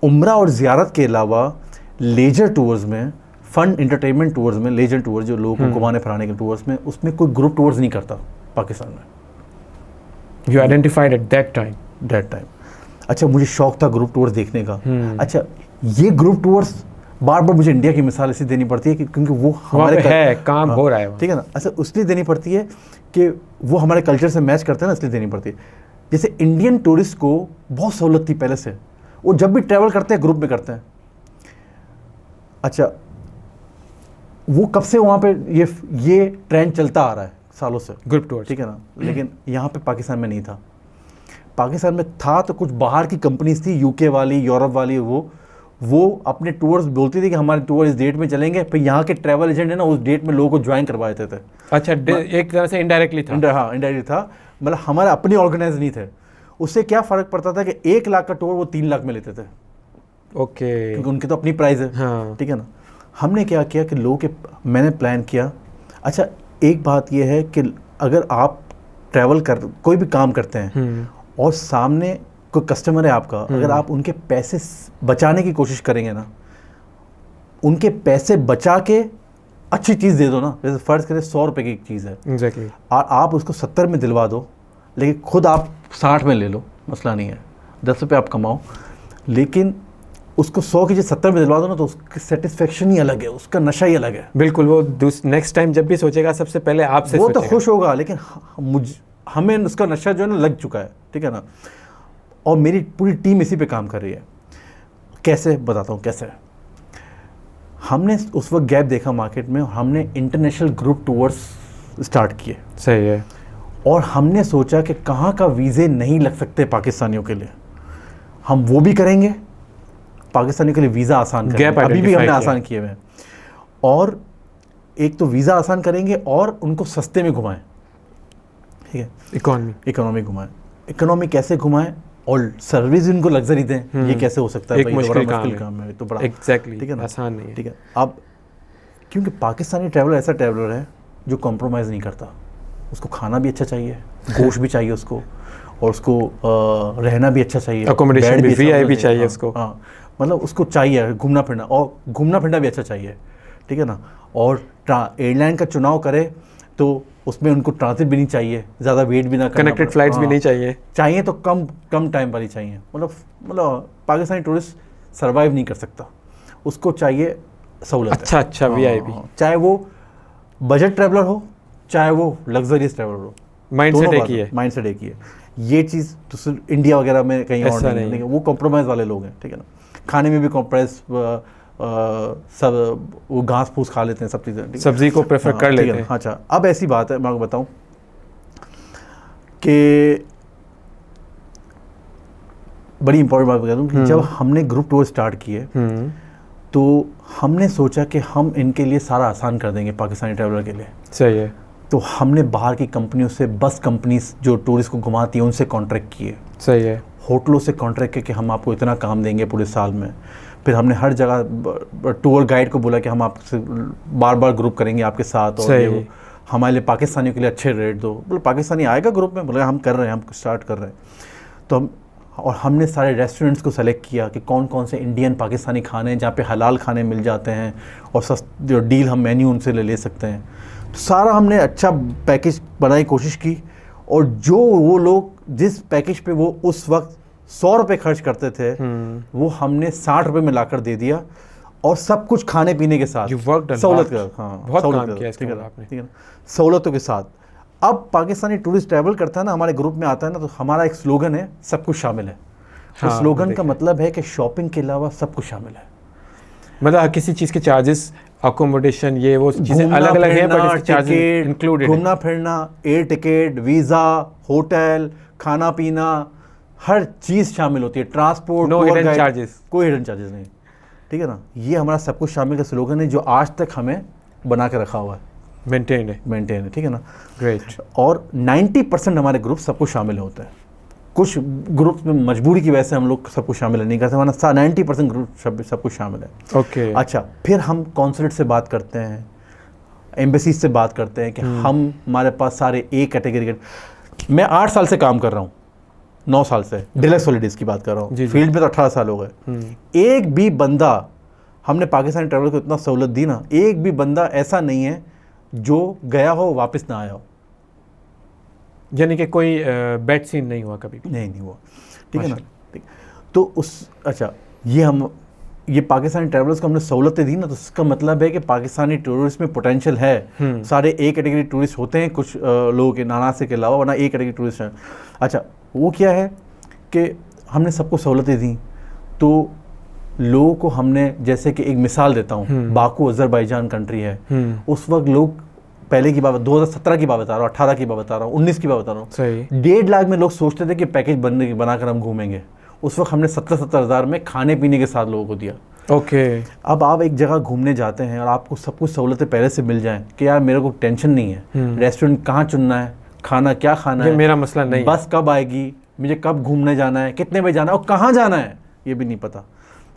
उम्रा और ज़ियारत के अलावा लेजर टूर्स में, फन एंटरटेनमेंट टूर्स में, लेजर टूर्स जो लोगों को घुमाने फिराने के टूर्स में, उसमें कोई ग्रुप टूर्स नहीं करता पाकिस्तान में। You identified at that time. अच्छा, मुझे शौक था ग्रुप टूर्स देखने का। अच्छा, ये ग्रुप टूर्स बार बार मुझे इंडिया की मिसाल इसलिए देनी पड़ती है क्योंकि वो हमारे है, काम हो रहा है। ठीक है ना। अच्छा, इसलिए देनी पड़ती है कि वो हमारे कल्चर से मैच करते हैं ना, इसलिए देनी पड़ती है। जैसे इंडियन टूरिस्ट को बहुत सहूलत थी पहले से, वो जब भी ट्रैवल करते हैं ग्रुप में करते हैं। अच्छा, वो कब से वहाँ पे ये ट्रेंड चलता आ रहा है, सालों से, ग्रुप टूर। ठीक है ना। लेकिन यहाँ पे पाकिस्तान में नहीं था। पाकिस्तान में था तो कुछ बाहर की कंपनीज थी, यूके वाली, यूरोप वाली, वो अपने टूर्स बोलती थी कि हमारे टूर इस डेट में चलेंगे, फिर यहाँ के ट्रैवल एजेंट है ना उस डेट में लोगों को ज्वाइन करवा देते थे। अच्छा, एक तरह से इनडायरेक्टली था। हाँ, इनडायरेक्टली था, मतलब हमारे अपने ऑर्गेनाइज नहीं थे। उससे क्या फ़र्क पड़ता था कि 1 लाख का टूर वो 3 लाख में लेते थे। ओके, क्योंकि उनकी तो अपनी प्राइस है। हाँ। ठीक है ना। हमने क्या किया कि मैंने प्लान किया। अच्छा, एक बात यह है कि अगर आप ट्रैवल कोई भी काम करते हैं और सामने कोई कस्टमर है आपका, अगर आप उनके पैसे बचाने की कोशिश करेंगे ना, उनके पैसे बचा के अच्छी चीज़ दे दो ना, जैसे फ़र्ज़ करें 100 रुपये की एक चीज़ है, एग्जैक्टली, और आप उसको 70 में दिलवा दो, लेकिन खुद आप 60 में ले लो, मसला नहीं है, 10 रुपये आप कमाओ, लेकिन उसको 100 की 70 में दिलवा दो ना, तो उसकी सेटिस्फेक्शन ही अलग है, उसका नशा ही अलग है। बिल्कुल, वो नेक्स्ट टाइम जब भी सोचेगा सबसे पहले आपसे वो तो खुश होगा, लेकिन हमें उसका नशा जो है ना लग चुका है। ठीक है ना। और मेरी पूरी टीम इसी पे काम कर रही है। कैसे बताता हूँ कैसे। हमने उस वक्त गैप देखा मार्केट में, और हमने इंटरनेशनल ग्रुप टूर्स स्टार्ट किए। सही है। और हमने सोचा कि कहाँ का वीज़े नहीं लग सकते पाकिस्तानियों के लिए, हम वो भी करेंगे, पाकिस्तानियों के लिए वीज़ा आसान करेंगे। अभी भी हमने आसान किए हुए हैं। और एक तो वीज़ा आसान करेंगे और उनको सस्ते में घुमाएं, ठीक है, इकोनॉमी घुमाएं। इकोनॉमी कैसे घुमाएं और सर्विस इनको लग्जरी दें, ये कैसे हो सकता है? एक मुश्किल काम है तो बड़ा, एग्जैक्टली, ठीक है ना, आसान नहीं है, ठीक है। अब क्योंकि पाकिस्तानी ट्रैवलर ऐसा ट्रैवलर है जो कॉम्प्रोमाइज़ नहीं करता, उसको खाना भी अच्छा चाहिए, गोश्त भी चाहिए उसको, और उसको रहना भी अच्छा चाहिए, अकोमोडेशन भी वीआईपी चाहिए उसको, हाँ, मतलब उसको चाहिए घूमना फिरना, और घूमना फिरना भी अच्छा चाहिए, ठीक है ना। और एयरलाइन का चुनाव करे तो उसमें उनको ट्रांजिट भी नहीं चाहिए, ज़्यादा वेट भी ना करना, कनेक्टेड फ्लाइट्स भी नहीं चाहिए तो कम टाइम वाली चाहिए। मतलब पाकिस्तानी टूरिस्ट सर्वाइव नहीं कर सकता, उसको चाहिए सहूलत, अच्छा वीआईपी, चाहे वो बजट ट्रैवलर हो चाहे वो लग्जरियस ट्रैवलर हो, माइंडसेट एक ही है। ये चीज़ तो सिर्फ इंडिया वगैरह में कहीं और नहीं है, वो कॉम्प्रोमाइज़ वाले लोग हैं, ठीक है ना। खाने में भी कॉम्प्रोमाइज, सब वो घास फूस खा लेते हैं, सब चीज़ें, सब्जी को प्रेफर कर लेते हैं। अच्छा, अब ऐसी बात है, मैं आपको बताऊं कि बड़ी इंपॉर्टेंट बात बता दूं कि जब हमने ग्रुप टूर स्टार्ट किए तो हमने सोचा कि हम इनके लिए सारा आसान कर देंगे पाकिस्तानी ट्रैवलर के लिए। सही है। तो हमने बाहर की कंपनियों से, बस कंपनीज जो टूरिस्ट को घुमाती हैं उनसे कॉन्ट्रैक्ट किए। सही है। होटलों से कॉन्ट्रैक्ट किए कि हम आपको इतना काम देंगे पूरे साल में। फिर हमने हर जगह टूर गाइड को बोला कि हम आपसे बार बार ग्रुप करेंगे आपके साथ, और ये वो हमारे लिए पाकिस्तानियों के लिए अच्छे रेट दो। बोले पाकिस्तानी आएगा ग्रुप में? बोले हम कर रहे हैं, हम स्टार्ट कर रहे हैं। तो हमने सारे रेस्टोरेंट्स को सेलेक्ट किया कि कौन कौन से इंडियन पाकिस्तानी खाने हैं जहाँ पे हलाल खाने मिल जाते हैं, और जो डील हम मेन्यू उनसे ले सकते हैं। तो सारा हमने अच्छा पैकेज बनाने की कोशिश की, और जो वो लोग जिस पैकेज पे वो उस वक्त 100 रुपये खर्च करते थे वो हमने 60 रुपये में लाकर दे दिया, और सब कुछ खाने पीने के साथ, सहूलत का, हाँ ठीक है, सहूलतों के साथ। अब पाकिस्तानी टूरिस्ट ट्रैवल करता है ना, हमारे ग्रुप में आता है ना, तो हमारा एक स्लोगन है, सब कुछ शामिल है। हाँ, तो स्लोगन का मतलब है कि शॉपिंग के अलावा सब कुछ शामिल है। मतलब किसी चीज़ के चार्जेस, अकोमोडेशन, ये वो चीज़ें अलग अलग हैं, बट चार्जेस इंक्लूडेड। घूमना फिरना, एयर टिकट, वीज़ा, होटल, खाना पीना, हर चीज़ शामिल होती है। ट्रांसपोर्ट, नो हिडन चार्जेस, कोई हिडन चार्जेस नहीं, ठीक है ना। ये हमारा सब कुछ शामिल का स्लोगन है, जो आज तक हमें बना के रखा हुआ है, मेंटेन है, ठीक है ना। ग्रेट। और 90% हमारे ग्रुप सब कुछ शामिल होते हैं। कुछ ग्रुप में मजबूरी की वजह से हम लोग सब कुछ शामिल नहीं करते, वरना 90% ग्रुप सब कुछ शामिल है। ओके। अच्छा, फिर हम कॉन्सुलेट से बात करते हैं, एम्बेसीज से बात करते हैं कि हमारे पास सारे ए कैटेगरी के। मैं 8 साल से काम कर रहा हूँ, 9 साल से, डिलक्स हॉलीडेज़ की बात कर रहा हूँ, फील्ड में तो 18 साल हो गए। एक भी बंदा, हमने पाकिस्तानी ट्रैवलर को इतना सहूलत दी ना, एक भी बंदा ऐसा नहीं है जो गया हो वापस ना आया हो। यानी कि कोई बैड सीन नहीं हुआ कभी भी? नहीं हुआ, ठीक है ना। ठीक, तो अच्छा, ये पाकिस्तानी ट्रैवलर्स को हमने सहूलतें दी ना, तो इसका मतलब है कि पाकिस्तानी टूरिस्ट में पोटेंशियल है। सारे ए कैटेगरी टूरिस्ट होते हैं, कुछ लोगों के, नानासे के अलावा, वरना ए कैटेगरी टूरिस्ट हैं। अच्छा, वो क्या है कि हमने सबको सहूलतें दी, तो लोगों को हमने, जैसे कि एक मिसाल देता हूँ, बाकू अज़रबैजान कंट्री है, उस वक्त लोग, पहले की बात 2017 की बात बता रहा हूँ, 18 की बात बता रहा हूँ, 19 की बात बता रहा हूँ, 1.5 लाख में लोग सोचते थे कि पैकेज बनाकर हम घूमेंगे। उस वक्त हमने 70 हज़ार में खाने पीने के साथ लोगों को दिया। ओके। अब आप एक जगह घूमने जाते हैं और आपको सब कुछ सहूलतें पहले से मिल जाएं कि यार मेरे को टेंशन नहीं है, रेस्टोरेंट कहाँ चुनना है, खाना क्या खाना है, मेरा मसला नहीं, बस कब आएगी, मुझे कब घूमने जाना है, कितने बजे जाना है, और कहाँ जाना है ये भी नहीं पता।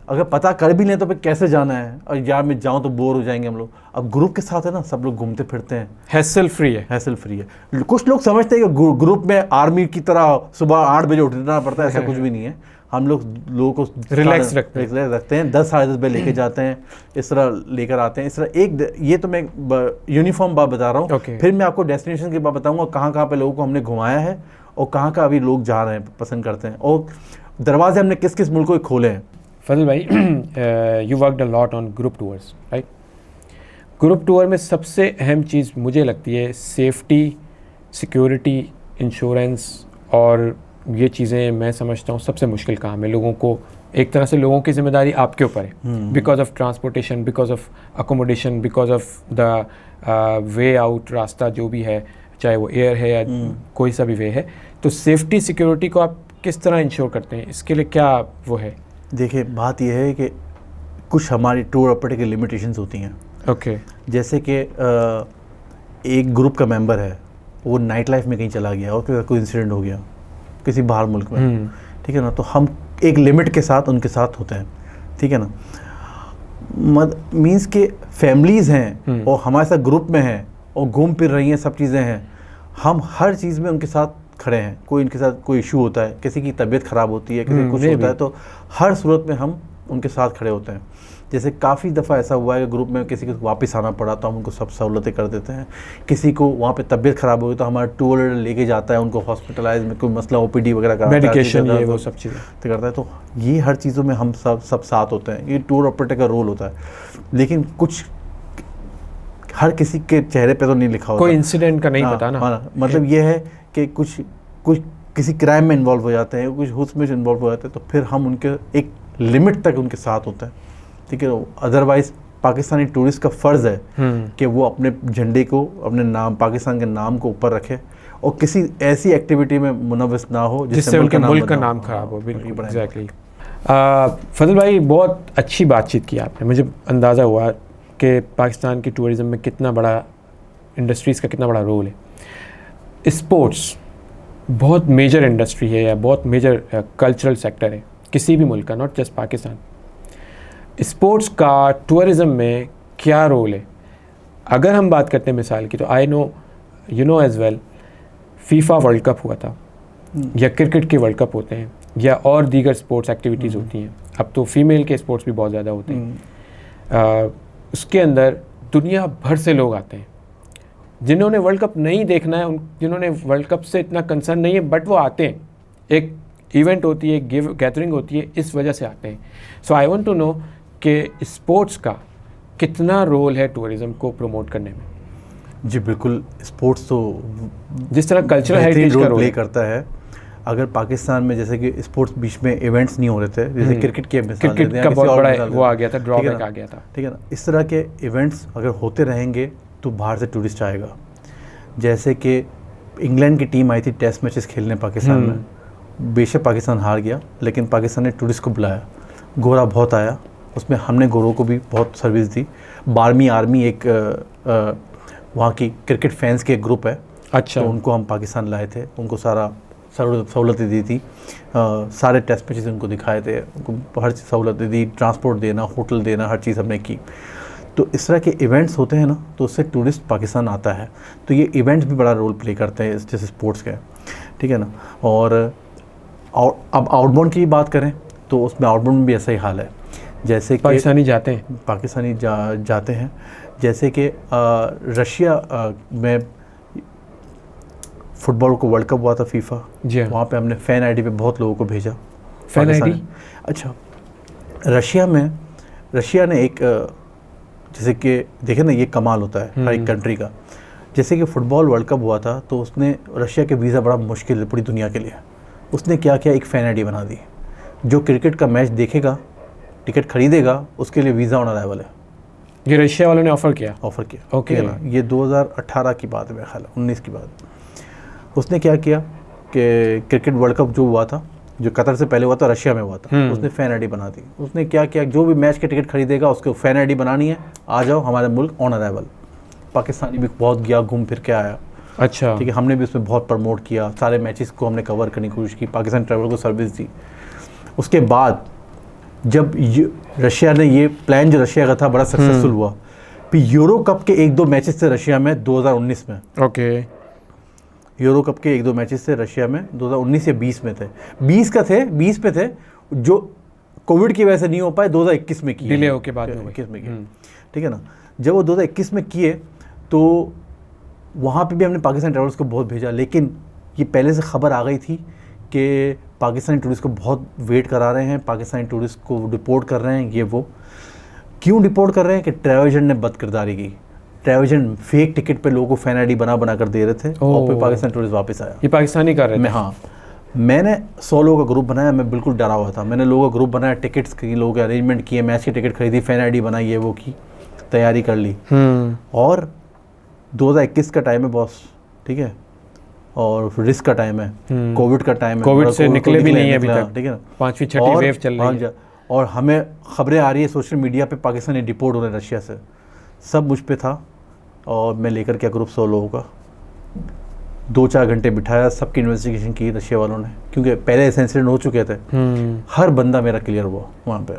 अगर पता कर भी लें तो फिर कैसे जाना है, और यार मैं जाऊँ तो बोर हो जाएंगे हम लोग। अब ग्रुप के साथ है ना, सब लोग घूमते फिरते हैं, हैसल फ्री है। कुछ लोग समझते हैं कि ग्रुप में आर्मी की तरह सुबह 8 बजे उठना पड़ता है, ऐसा कुछ भी नहीं है। हम लोगों को रिलैक्स रखते हैं, 10 साढ़े 10 बजे लेके जाते हैं, इस तरह लेकर आते हैं, इस तरह एक, ये तो मैं यूनिफॉर्म बात बता रहा हूँ। फिर मैं आपको डेस्टिनेशन की बात बताऊँगा, कहाँ पे लोगों को हमने घुमाया है और कहाँ अभी लोग जा रहे हैं, पसंद करते हैं, और दरवाजे हमने किस किस मुल्कों के खोले हैं। फजल भाई, you worked a lot on group tours, right? Group tour में सबसे अहम चीज़ मुझे लगती है सेफ्टी, सिक्योरिटी, इंश्योरेंस, और ये चीज़ें मैं समझता हूँ सबसे मुश्किल काम है। लोगों को, एक तरह से लोगों की जिम्मेदारी आपके ऊपर है, because of transportation, because of accommodation, because of the way out, रास्ता जो भी है, चाहे वो एयर है या कोई सा भी वे है। तो सेफ्टी, सिक्योरिटी को आप किस तरह इंश्योर करते हैं? इसके लिए क्या वो है? देखिए, बात यह है कि कुछ हमारी टूर ऑपरेटर की लिमिटेशंस होती हैं। हैं। जैसे कि एक ग्रुप का मेंबर है, वो नाइट लाइफ में कहीं चला गया और फिर कोई इंसिडेंट हो गया किसी बाहर मुल्क में, ठीक है ना, तो हम एक लिमिट के साथ उनके साथ होते हैं, ठीक है ना। मीन्स के फैमिलीज़ हैं और हमारे साथ ग्रुप में हैं और घूम फिर रही हैं, सब चीज़ें हैं, हम हर चीज़ में उनके साथ खड़े हैं। कोई इनके साथ कोई इशू होता है, किसी की तबीयत ख़राब होती है, किसी कुछ होता है, तो हर सूरत में हम उनके साथ खड़े होते हैं। जैसे काफ़ी दफ़ा ऐसा हुआ है कि ग्रुप में किसी को वापस आना पड़ा तो हम उनको सब सहूलतें कर देते हैं। किसी को वहाँ पे तबीयत ख़राब हो गई तो हमारा टूर लेके जाता है उनको हॉस्पिटलाइज में, कोई मसला OPD वगैरह का मेडिकेशन ये वो सब चीज़ें करता है। तो ये हर चीज़ों में हम सब साथ होते हैं। ये टूर ऑपरेटर का रोल होता है, लेकिन कुछ हर किसी के चेहरे पे तो नहीं लिखा होता, कोई इंसिडेंट का नहीं पता ना। मतलब ये है कि कुछ किसी क्राइम में इन्वॉल्व हो जाते हैं, कुछ हुस्न में इन्वॉल्व हो जाते हैं, तो फिर हम उनके एक लिमिट तक उनके साथ होते हैं, ठीक है। अदरवाइज पाकिस्तानी टूरिस्ट का फ़र्ज़ है कि वो अपने झंडे को, अपने नाम, पाकिस्तान के नाम को ऊपर रखे और किसी ऐसी एक्टिविटी में मुनव्वस ना हो जिससे उनके मुल्क का नाम ख़राब हो। बिल्कुल, एग्जैक्टली। फजल भाई, बहुत अच्छी बातचीत की आपने। मुझे अंदाज़ा हुआ कि पाकिस्तान की टूरिज़म में कितना बड़ा, इंडस्ट्रीज़ का कितना बड़ा रोल है। स्पोर्ट्स बहुत मेजर इंडस्ट्री है या बहुत मेजर कल्चरल सेक्टर है किसी भी मुल्क का, नॉट जस्ट पाकिस्तान। स्पोर्ट्स का टूरिज़म में क्या रोल है? अगर हम बात करते हैं मिसाल की, तो I know, you know as well, FIFA world cup हुआ था या क्रिकेट के वर्ल्ड कप होते हैं या और दीगर स्पोर्ट्स एक्टिविटीज़ होती हैं। अब तो फीमेल के स्पोर्ट्स भी बहुत ज़्यादा होते हैं। उसके अंदर दुनिया भर से लोग आते हैं जिन्होंने वर्ल्ड कप नहीं देखना है, जिन्होंने वर्ल्ड कप से इतना कंसर्न नहीं है, बट वो आते हैं। एक इवेंट होती है, एक गैदरिंग होती है, इस वजह से आते हैं। सो आई वांट टू नो कि स्पोर्ट्स का कितना रोल है टूरिज़म को प्रमोट करने में? जी बिल्कुल, स्पोर्ट्स तो जिस तरह कल्चरल हेरिटेज का रोल प्ले करता है। अगर पाकिस्तान में जैसे कि स्पोर्ट्स बीच में इवेंट्स नहीं हो रहे थे, जैसे क्रिकेट के मिसाल क्रिकेट का बहुत बड़ा वो आ गया था, ड्रॉबैक आ गया था, ठीक है ना। इस तरह के इवेंट्स अगर होते रहेंगे तो बाहर से टूरिस्ट आएगा। जैसे कि इंग्लैंड की टीम आई थी टेस्ट मैचेस खेलने पाकिस्तान में, बेशक पाकिस्तान हार गया, लेकिन पाकिस्तान ने टूरिस्ट को बुलाया, गोरा बहुत आया, उसमें हमने गोरों को भी बहुत सर्विस दी। 12वीं आर्मी एक वहाँ की क्रिकेट फैंस के एक ग्रुप है, अच्छा, तो उनको हम पाकिस्तान लाए थे, उनको सारा सहूलतें दी थी, सारे टेस्ट मैचेस उनको दिखाए थे, उनको हर चीज़ सहूलतें दी, ट्रांसपोर्ट देना, होटल देना, हर चीज़ हमने की। तो इस तरह के इवेंट्स होते हैं ना, तो उससे टूरिस्ट पाकिस्तान आता है। तो ये इवेंट्स भी बड़ा रोल प्ले करते हैं जैसे स्पोर्ट्स का, ठीक है ना। और अब आउटबाउंड की बात करें तो उसमें आउटबाउंड में भी ऐसा ही हाल है। जैसे कि पाकिस्तानी जाते हैं, पाकिस्तानी जाते हैं। जैसे कि रशिया में फुटबॉल को वर्ल्ड कप हुआ था फीफा, वहाँ पे हमने फ़ैन आईडी पे बहुत लोगों को भेजा। Fan ID? अच्छा, रशिया ने एक, जैसे कि देखें ना, ये कमाल होता है हर एक कंट्री का। जैसे कि फ़ुटबॉल वर्ल्ड कप हुआ था तो उसने, रशिया के वीज़ा बड़ा मुश्किल है पूरी दुनिया के लिए, उसने क्या किया, एक फ़ैन आईडी बना दी। जो क्रिकेट का मैच देखेगा, टिकट खरीदेगा, उसके लिए वीज़ा ऑन अराइवल है। ये रशिया वालों ने ऑफ़र किया? ओके ना। ये 2018 की बात है, मेरा ख्याल 19 की बात। उसने क्या किया कि क्रिकेट वर्ल्ड कप जो हुआ था, जो कतर से पहले हुआ था, रशिया में हुआ था, उसने फ़ैन आईडी बना दी। उसने क्या किया, जो भी मैच के टिकट खरीदेगा उसको फ़ैन आईडी बनानी है, आ जाओ हमारे मुल्क ऑन अराइवल। पाकिस्तानी भी बहुत गया, घूम फिर के आया। अच्छा, ठीक है, हमने भी उसमें बहुत प्रमोट किया, सारे मैचेस को हमने कवर करने की कोशिश की, पाकिस्तान ट्रैवल को सर्विस दी। उसके बाद जब रशिया ने ये प्लान, जो रशिया का था, बड़ा सक्सेसफुल हुआ, फिर यूरो कप के 1-2 मैचेस थे रशिया में 2019 में। ओके, यूरो कप के 1-2 मैचेस थे रशिया में 2019 या 20 में थे, 20 पे थे, जो कोविड की वजह से नहीं हो पाए, 2021 में किए, डिले होके बाद में 21 में किए, ठीक है ना। जब वो 2021 में किए तो वहाँ पे भी हमने पाकिस्तान ट्रैवल्स को बहुत भेजा, लेकिन ये पहले से खबर आ गई थी कि पाकिस्तानी टूरिस्ट को बहुत वेट करा रहे हैं, पाकिस्तानी टूरिस्ट को डिपोर्ट कर रहे हैं, ये वो। क्यों डिपोर्ट कर रहे हैं कि ट्रैवल एजेंट ने बदकिरदारी की। ट्रैवल एजेंट फेक टिकट पे लोगों को फ़ैन आईडी बना कर दे रहे थे और फिर पाकिस्तान टूरिस्ट वापस आया। ये पाकिस्तानी कर रहे थे? हाँ, मैंने 100 लोगों का ग्रुप बनाया, मैं बिल्कुल डरा हुआ था। मैंने लोगों का ग्रुप बनाया, टिकट्स की लोगों के अरेंजमेंट किए, मैच की टिकट खरीदी, फ़ैन आईडी बनाई, ये वो की, तैयारी कर ली। और 2021 का टाइम है बॉस, ठीक है, और रिस्क का टाइम है, कोविड का टाइम है, कोविड से निकले भी नहीं है अभी तक, ठीक है ना, 5वीं 6वीं वेव चल रही है, और हमें खबरें आ रही है सोशल मीडिया पे पाकिस्तानी डिपोर्ट हो रहे हैं रशिया से। सब मुझ पे था और मैं लेकर क्या ग्रुप 100 लोगों का 2-4 घंटे बिठाया, सबकी इन्वेस्टिगेशन की रशिया वालों ने, क्योंकि पहले ऐसे इंसिडेंट हो चुके थे। हर बंदा मेरा क्लियर हुआ वहाँ पे,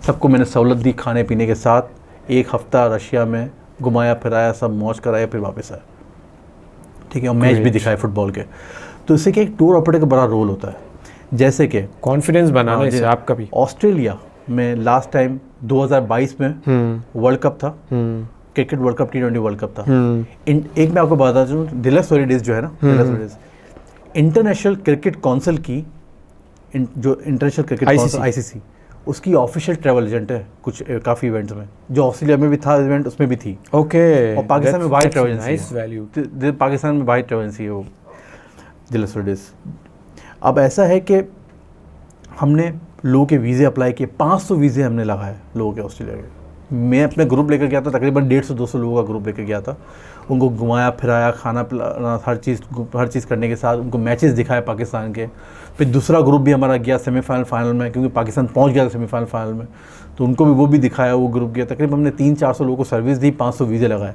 सबको मैंने सहूलत दी खाने पीने के साथ। 1 हफ्ता रशिया में घुमाया फिराया, सब मौज कराया, फिर वापस आया, ठीक है। और मैच भी दिखाए फुटबॉल के। तो इससे कि एक टूर ऑपरेटर का बड़ा रोल होता है, जैसे कि कॉन्फिडेंस बनाना इससे आपका भी। ऑस्ट्रेलिया में लास्ट टाइम 2022 में वर्ल्ड कप था, cricket world cup, T20 world cup था। एक मैं आपको बता दूं, डिलक्स हॉलीडेज जो है ना, deluxe holidays international cricket council की, जो इंटरनेशनल क्रिकेट काउंसिल ICC, उसकी ऑफिशियल ट्रैवल एजेंट है कुछ काफ़ी इवेंट्स में। जो ऑस्ट्रेलिया में भी था इवेंट, उसमें भी थी। ओके। और पाकिस्तान में wide travel agency nice value. Pakistan में वाइड ट्रैवल एजेंसी है वो डिलक्स हॉलीडेज। अब ऐसा है कि हमने लोगों के वीज़े अप्लाई किए, 500 वीज़े हमने लगाए लोगों के ऑस्ट्रेलिया के। मैं अपने ग्रुप लेकर गया था, तकरीबन 150-200 लोगों का ग्रुप लेकर गया था। उनको घुमाया फिराया, खाना पिलाना, हर चीज़ करने के साथ उनको मैचेस दिखाए पाकिस्तान के। फिर दूसरा ग्रुप भी हमारा गया सेमीफाइनल फाइनल में, क्योंकि पाकिस्तान पहुंच गया था सेमीफाइनल फाइनल में, तो उनको भी वो भी दिखाया, वो ग्रुप गया। तकरीबन हमने 300-400 लोगों को सर्विस दी, 500 वीज़े लगाए।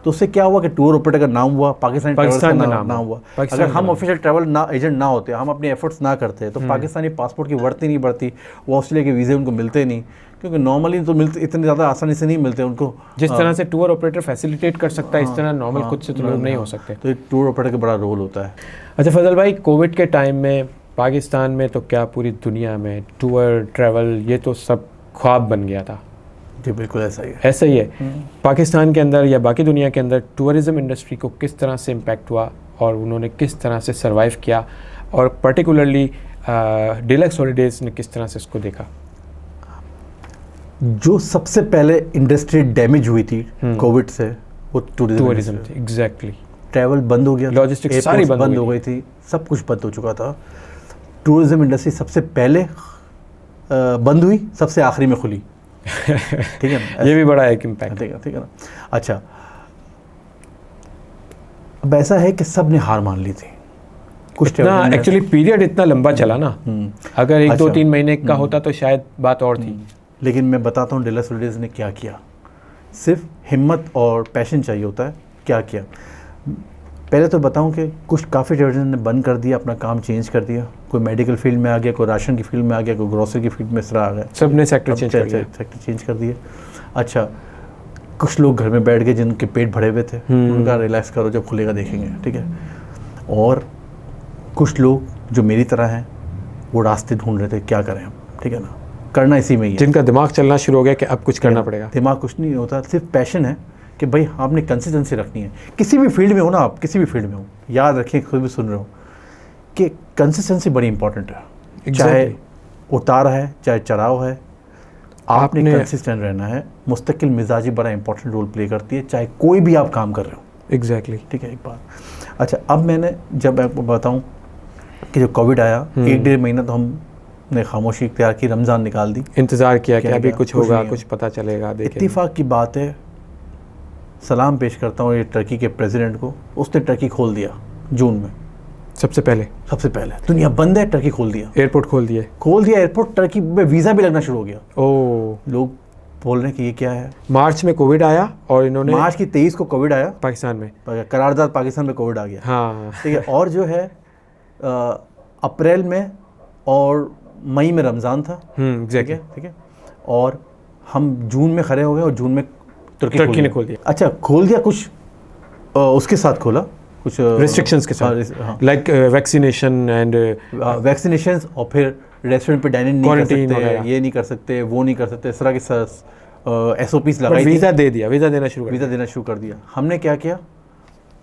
तो उससे क्या हुआ कि टूर ऑपरेटर का नाम हुआ, पाकिस्तानी ट्रैवल का नाम हुआ। अगर हम ऑफिशियल ट्रैवल एजेंट ना होते, हम अपने एफर्ट्स ना करते, तो पाकिस्तानी पासपोर्ट की वर्थ ही नहीं बढ़ती, वो ऑस्ट्रेलिया के वीज़े उनको मिलते नहीं, क्योंकि नॉर्मली तो मिलते, इतने ज़्यादा आसानी से नहीं मिलते उनको। जिस तरह से टूर ऑपरेटर फैसिलिटेट कर सकता है, इस तरह नॉर्मल खुद से तो लोग नहीं हो सकते। तो टूर ऑपरेटर का बड़ा रोल होता है। अच्छा फजल भाई, कोविड के टाइम में पाकिस्तान में तो क्या पूरी दुनिया में टूर ट्रैवल ये तो सब ख्वाब बन गया था। जी बिल्कुल ऐसा ही है। ऐसा ही है। पाकिस्तान के अंदर या बाकी दुनिया के अंदर टूरिज़्म इंडस्ट्री को किस तरह से इम्पैक्ट हुआ और उन्होंने किस तरह से सर्वाइव किया, और पर्टिकुलरली डिलक्स हॉलीडेज़ ने किस तरह से इसको देखा? जो सबसे पहले इंडस्ट्री डैमेज हुई थी कोविड से, वो टूरिज्म थी। एग्जैक्टली। ट्रैवल बंद हो गया, लॉजिस्टिक्स सारी बंद हो गई थी, सब कुछ बंद हो चुका था। टूरिज्म इंडस्ट्री सबसे पहले बंद हुई, सबसे आखिरी में खुली। ठीक है, ये भी बड़ा एक इम्पैक्ट। ठीक है ना। अच्छा, अब ऐसा है कि सब ने हार मान ली थी। कुछ एक्चुअली पीरियड इतना लंबा चला ना, अगर 1-2-3 महीने का होता तो शायद बात और थी। लेकिन मैं बताता हूँ डिलक्स हॉलीडेज ने क्या किया। सिर्फ हिम्मत और पैशन चाहिए होता है। क्या किया, पहले तो बताऊं कि कुछ काफ़ी ट्रेडर्स ने बंद कर दिया, अपना काम चेंज कर दिया। कोई मेडिकल फील्ड में आ गया, कोई राशन की फील्ड में आ गया, कोई ग्रोसरी की फील्ड में इस तरह आ गया, सब ने सेक्टर चेंज कर दिए। अच्छा, कुछ लोग घर में बैठ गए जिनके पेट भरे हुए थे, उनका रिलैक्स करो, जब खुलेगा देखेंगे, ठीक है। और कुछ लोग जो मेरी तरह हैं, वो रास्ते ढूंढ रहे थे क्या करें हम, ठीक है ना। करना इसी में ही है, जिनका दिमाग चलना शुरू हो गया कि अब कुछ करना पड़ेगा। दिमाग कुछ नहीं होता, सिर्फ पैशन है कि भाई आपने कंसिस्टेंसी रखनी है। किसी भी फील्ड में हो ना, आप किसी भी फील्ड में हो, याद रखें, खुद भी सुन रहे हो कि कंसिस्टेंसी बड़ी इंपॉर्टेंट है। चाहे उतार है, चाहे चढ़ाव है, आपने कंसिस्टेंट रहना है। मुस्तकिल मिजाजी बड़ा इंपॉर्टेंट रोल प्ले करती है, चाहे कोई भी आप काम कर रहे हो। एग्जैक्टली, ठीक है। एक बात, अच्छा, अब मैंने जब आपको बताऊं कि जब कोविड आया, 1-1.5 महीना तो हमने खामोशी इख्तियार की, रमज़ान निकाल दी, इंतज़ार किया कि अभी कुछ होगा, कुछ पता चलेगा। इत्तेफाक की बात है, सलाम पेश करता हूँ ये टर्की के प्रेसिडेंट को, उसने टर्की खोल दिया जून में। सबसे पहले दुनिया बंद है, टर्की खोल दिया, एयरपोर्ट खोल दिया एयरपोर्ट। टर्की में वीज़ा भी लगना शुरू हो गया। ओह, लोग बोल रहे हैं कि ये क्या है। मार्च में कोविड आया और इन्होंने मार्च की 23 को कोविड आया पाकिस्तान में, करारदाद पाकिस्तान में कोविड आ गया। हाँ, ठीक है। और जो है अप्रैल में और मई में रमज़ान था, एग्जैक्टली, ठीक है। और हम जून में खड़े हो गए और जून में तुर्की ने खोल दिया। अच्छा, खोल दिया, कुछ उसके साथ खोला, कुछ रिस्ट्रिक्शंस के साथ, लाइक वैक्सीनेशन एंड वैक्सीनेशंस, और फिर रेस्टोरेंट पे डाइनिंग नहीं कर सकते, ये नहीं कर सकते, वो नहीं कर सकते, इस तरह के SOPs लगाई। वीज़ा देना शुरू कर दिया। हमने क्या किया,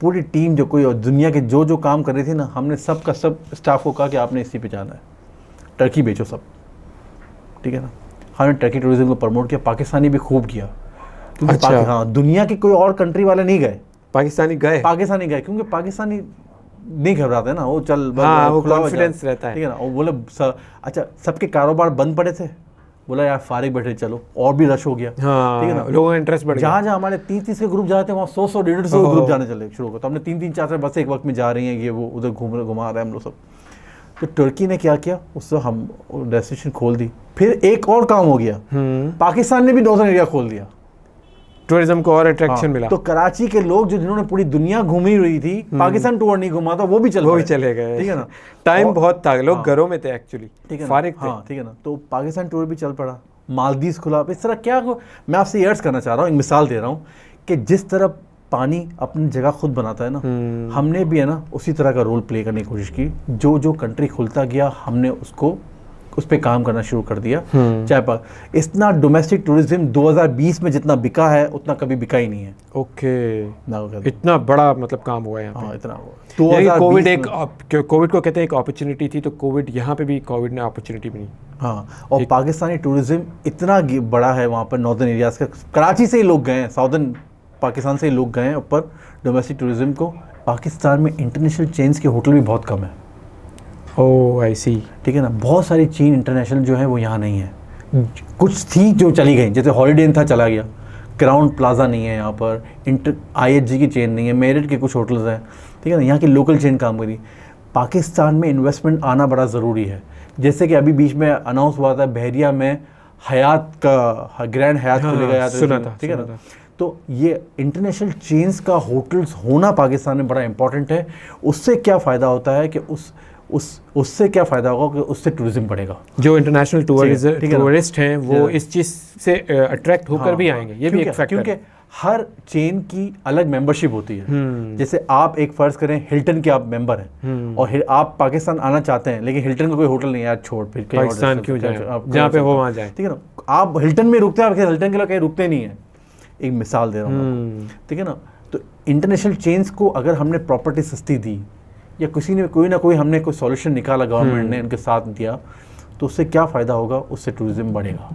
पूरी टीम जो कोई और दुनिया के जो काम कर रही थी ना, हमने सब स्टाफ को कहा कि आपने इसी पे जाना है, टर्की बेचो सब, ठीक है ना। हमने टर्की टूरिज्म को प्रमोट किया, पाकिस्तानी भी खूब किया। अच्छा। हाँ, दुनिया के कोई और कंट्री वाले नहीं गए, पाकिस्तानी गए, क्योंकि पाकिस्तानी नहीं घबराते ना, वो चल, हाँ, वो कॉन्फिडेंस रहता है, ठीक है ना। वो बोले अच्छा, सबके कारोबार बंद पड़े थे, बोला यार फारिग बैठे चलो, और भी रश हो गया, हाँ, ठीक है ना, लोगों का इंटरेस्ट बढ़ गया। जहाँ हमारे 30 के ग्रुप जाते हैं, वहाँ 100-150 ग्रुप जाने चले शुरू हो। तो हमने 3-3, 4 बस एक वक्त में जा रही हैं, ये वो उधर घुमा रहे हैं हम लोग सब। तो तुर्की ने क्या किया, उससे हम डेस्टिनेशन खोल दी। फिर एक और काम हो गया, पाकिस्तान ने भी नॉर्दर्न एरिया खोल दिया। टूरिज्म को और अट्रैक्शन मिला। तो कराची के लोग जो जिन्होंने पूरी दुनिया घूमी हुई थी, पाकिस्तान टूर नहीं घूमा था, वो भी चले गए, ठीक है ना। टाइम बहुत था, लोग घरों में थे एक्चुअली, ठीक है, फारिग थे। ठीक है ना। तो पाकिस्तान टूर भी चल पड़ा, मालदीव खुला। इस तरह क्या मैं आपसे अर्ज करना चाह रहा हूँ, एक मिसाल दे रहा हूँ कि जिस तरह पानी अपनी जगह खुद बनाता है ना, हमने भी है ना उसी तरह का रोल प्ले करने की कोशिश की। जो कंट्री खुलता गया, हमने उस पर काम करना शुरू कर दिया। चाहे इतना डोमेस्टिक टूरिज्म 2020 में जितना बिका है उतना कभी बिका ही नहीं है। ओके, इतना बड़ा मतलब काम हुआ है यहाँ पे। इतना हुआ। कोविड को कहते हैं एक अपॉर्चुनिटी थी, तो कोविड यहाँ पे भी कोविड ने अपॉर्चुनिटी बनी। हाँ, और पाकिस्तानी टूरिज्म इतना बड़ा है वहाँ पर, नॉर्दर्न एरियाज़ का, कराची से ही लोग गए हैं, साउदर्न पाकिस्तान से ही लोग गए हैं ऊपर डोमेस्टिक टूरिज्म को। पाकिस्तान में इंटरनेशनल चेन्स के होटल भी बहुत कम है। ओह आई सी, ठीक है ना। बहुत सारी चेन इंटरनेशनल जो है वो यहाँ नहीं है। कुछ थी जो चली गई, जैसे हॉलीडे इन था, चला गया। क्राउन प्लाजा नहीं है यहाँ पर, IHG की चेन नहीं है, मेरिट के कुछ होटल्स हैं, ठीक है ना। यहाँ की लोकल चेन काम करी। पाकिस्तान में इन्वेस्टमेंट आना बड़ा ज़रूरी है। जैसे कि अभी बीच में अनाउंस हुआ था बहरिया में हयात का, ग्रैंड हयात खुलेगा, सुना था, ठीक है ना। तो ये इंटरनेशनल चेन्स का होटल्स होना पाकिस्तान में बड़ा इंपॉर्टेंट है। उससे क्या फ़ायदा होता है कि उससे क्या फ़ायदा होगा कि उससे टूरिज्म बढ़ेगा। जो इंटरनेशनल टूरिस्ट हैं वो इस चीज़ से अट्रैक्ट होकर भी आएंगे, ये भी एक फैक्टर है। क्योंकि हर चेन की अलग मेंबरशिप होती है। जैसे आप एक फ़र्ज़ करें हिल्टन के आप मेंबर हैं और आप पाकिस्तान आना चाहते हैं, लेकिन हिल्टन का कोई होटल नहीं है, यार छोड़, फिर पाकिस्तान क्यों जाए, जहाँ पे हो वहाँ जाए, ठीक है ना। आप हिल्टन में रुकते हैं, आप हिल्टन के लोग कहीं रुकते नहीं हैं। एक मिसाल दे रहा हूँ, ठीक है ना। तो इंटरनेशनल चेन्स को अगर हमने प्रॉपर्टी सस्ती दी, या किसी ने कोई ना कोई हमने कोई सॉल्यूशन निकाला, गवर्नमेंट ने उनके साथ दिया, तो उससे क्या फ़ायदा होगा? उससे टूरिज़्म बढ़ेगा,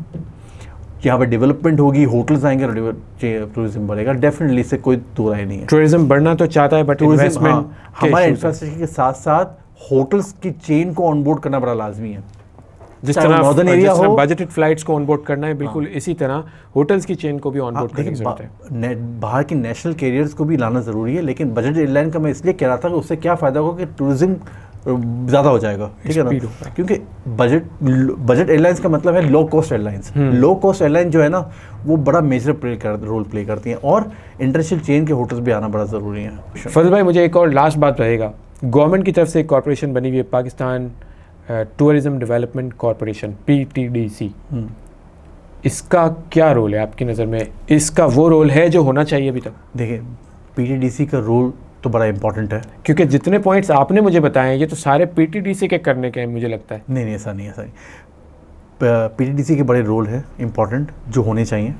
यहाँ पर डेवलपमेंट होगी, होटल्स आएंगे और टूरिज़्म बढ़ेगा। डेफिनेटली इससे कोई दो राय नहीं है। टूरिज़्म बढ़ना तो चाहता है, बट इन्वेस्टमेंट हमारे इंफ्रास्ट्रक्चर के साथ साथ होटल्स की चेन को ऑनबोर्ड करना बड़ा लाजमी है। जिस तरह नॉर्दर्न एरिया हो, बजटेड फ्लाइट्स को ऑनबोर्ड करना है, बिल्कुल इसी तरह होटल्स की चेन को भी ऑनबोर्ड करने की जरूरत है। बाहर की नेशनल कैरियर्स को भी लाना ज़रूरी है, लेकिन बजट एयरलाइन का मैं इसलिए कह रहा था कि उससे क्या फ़ायदा होगा कि टूरिज़्म ज़्यादा हो जाएगा, ठीक है ना। क्योंकि बजट एयरलाइंस का मतलब है low cost airlines. Low cost airline जो है ना, वो बड़ा मेजर रोल प्ले करती हैं, और इंटरनेशनल चेन के होटल्स भी आना बड़ा ज़रूरी है। फजल भाई, मुझे एक और लास्ट बात रहेगा, गवर्नमेंट की तरफ से एक कॉर्पोरेशन बनी हुई है, Pakistan tourism development corporation, PTDC। इसका क्या रोल है आपकी नज़र में? इसका वो रोल है जो होना चाहिए अभी तक? देखिए, PTDC का रोल तो बड़ा इंपॉर्टेंट है, क्योंकि जितने पॉइंट्स आपने मुझे बताए ये तो सारे PTDC के करने के हैं, मुझे लगता है। नहीं, ऐसा नहीं। PTDC के बड़े रोल है इंपॉर्टेंट, जो होने चाहिए,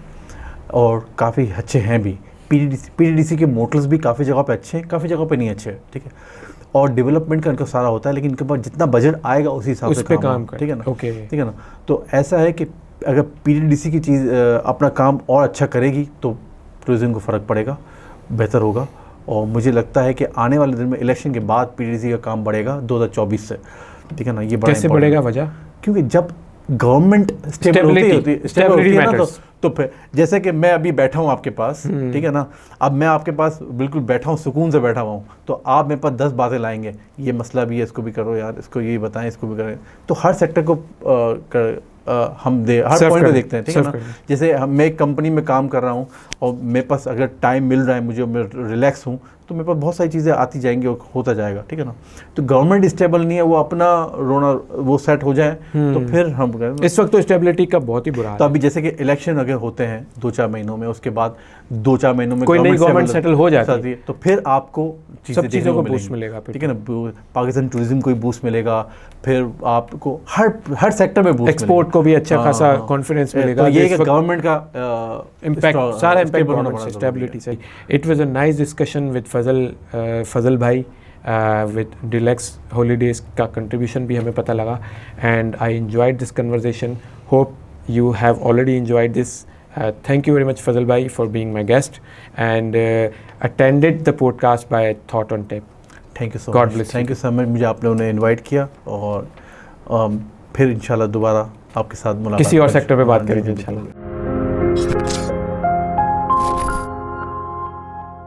और काफ़ी अच्छे हैं भी। PTDC के मोटल्स भी काफ़ी जगह पे अच्छे हैं, काफ़ी जगह पे नहीं अच्छे हैं, ठीक है। और डेवलपमेंट का इनका सारा होता है, लेकिन इनके पास जितना बजट आएगा उसी हिसाब से काम, ठीक है ना। ठीक है ना। तो ऐसा है कि अगर PTDC की चीज़ अपना काम और अच्छा करेगी तो टूरिज़्म को फ़र्क पड़ेगा, बेहतर होगा। और मुझे लगता है कि आने वाले दिन में इलेक्शन के बाद PTDC का काम बढ़ेगा 2024 से, ठीक है ना। ये कैसे बढ़ेगा? वजह क्योंकि जब गवर्नमेंट स्टेबल होती है ना, तो फिर जैसे कि मैं अभी बैठा हूँ आपके पास, ठीक है ना। अब मैं आपके पास बिल्कुल बैठा हूँ, सुकून से बैठा हुआ हूँ, तो आप मेरे पास 10 बातें लाएंगे, ये मसला भी है, इसको भी करो यार, इसको ये बताएं, इसको भी करें। तो हर सेक्टर को हम हर पॉइंट पे देखते हैं, ठीक है ना। जैसे मैं एक कंपनी में काम कर रहा हूँ और मेरे पास अगर टाइम मिल रहा है मुझे, मैं रिलैक्स हूँ, तो मेरे पास बहुत सारी चीज़ें आती जाएंगी और होता जाएगा, ठीक है ना। तो गवर्नमेंट स्टेबल नहीं है, वो अपना रोना वो सेट हो जाए तो फिर हम इस वक्त तो स्टेबिलिटी का बहुत ही बुरा है। तो अभी जैसे कि इलेक्शन अगर होते हैं 2-4 महीनों में, उसके बाद 2-4 महीनों में कोई नई गवर्नमेंट सेटल हो जाती है, तो फिर आपको सब चीज़ों को बूस्ट मिलेगा, ठीक है ना। पाकिस्तान टूरिज्म को भी बूस्ट मिलेगा, फिर आपको हर सेक्टर में बूस्ट, एक्सपोर्ट को भी अच्छा खासा कॉन्फिडेंस मिलेगा। तो ये कि गवर्नमेंट का इम्पैक्ट, सारा इम्पैक्ट गवर्नमेंट से, स्टेबिलिटी से। It was a nice discussion with Fazal भाई, विद डिलक्स हॉलीडेज का कंट्रीब्यूशन भी हमें पता लगा, and I enjoyed this conversation. Hope you have already enjoyed this. Thank you very much Fazal bhai for being my guest and attended the podcast by Thought on Tape. Thank you so God much. Bless Thank you so much. मुझे आप लोगों ने invite किया, और फिर इंशाल्लाह दोबारा आपके साथ मुलाकात किसी और सेक्टर पे बात करेंगे इंशाल्लाह।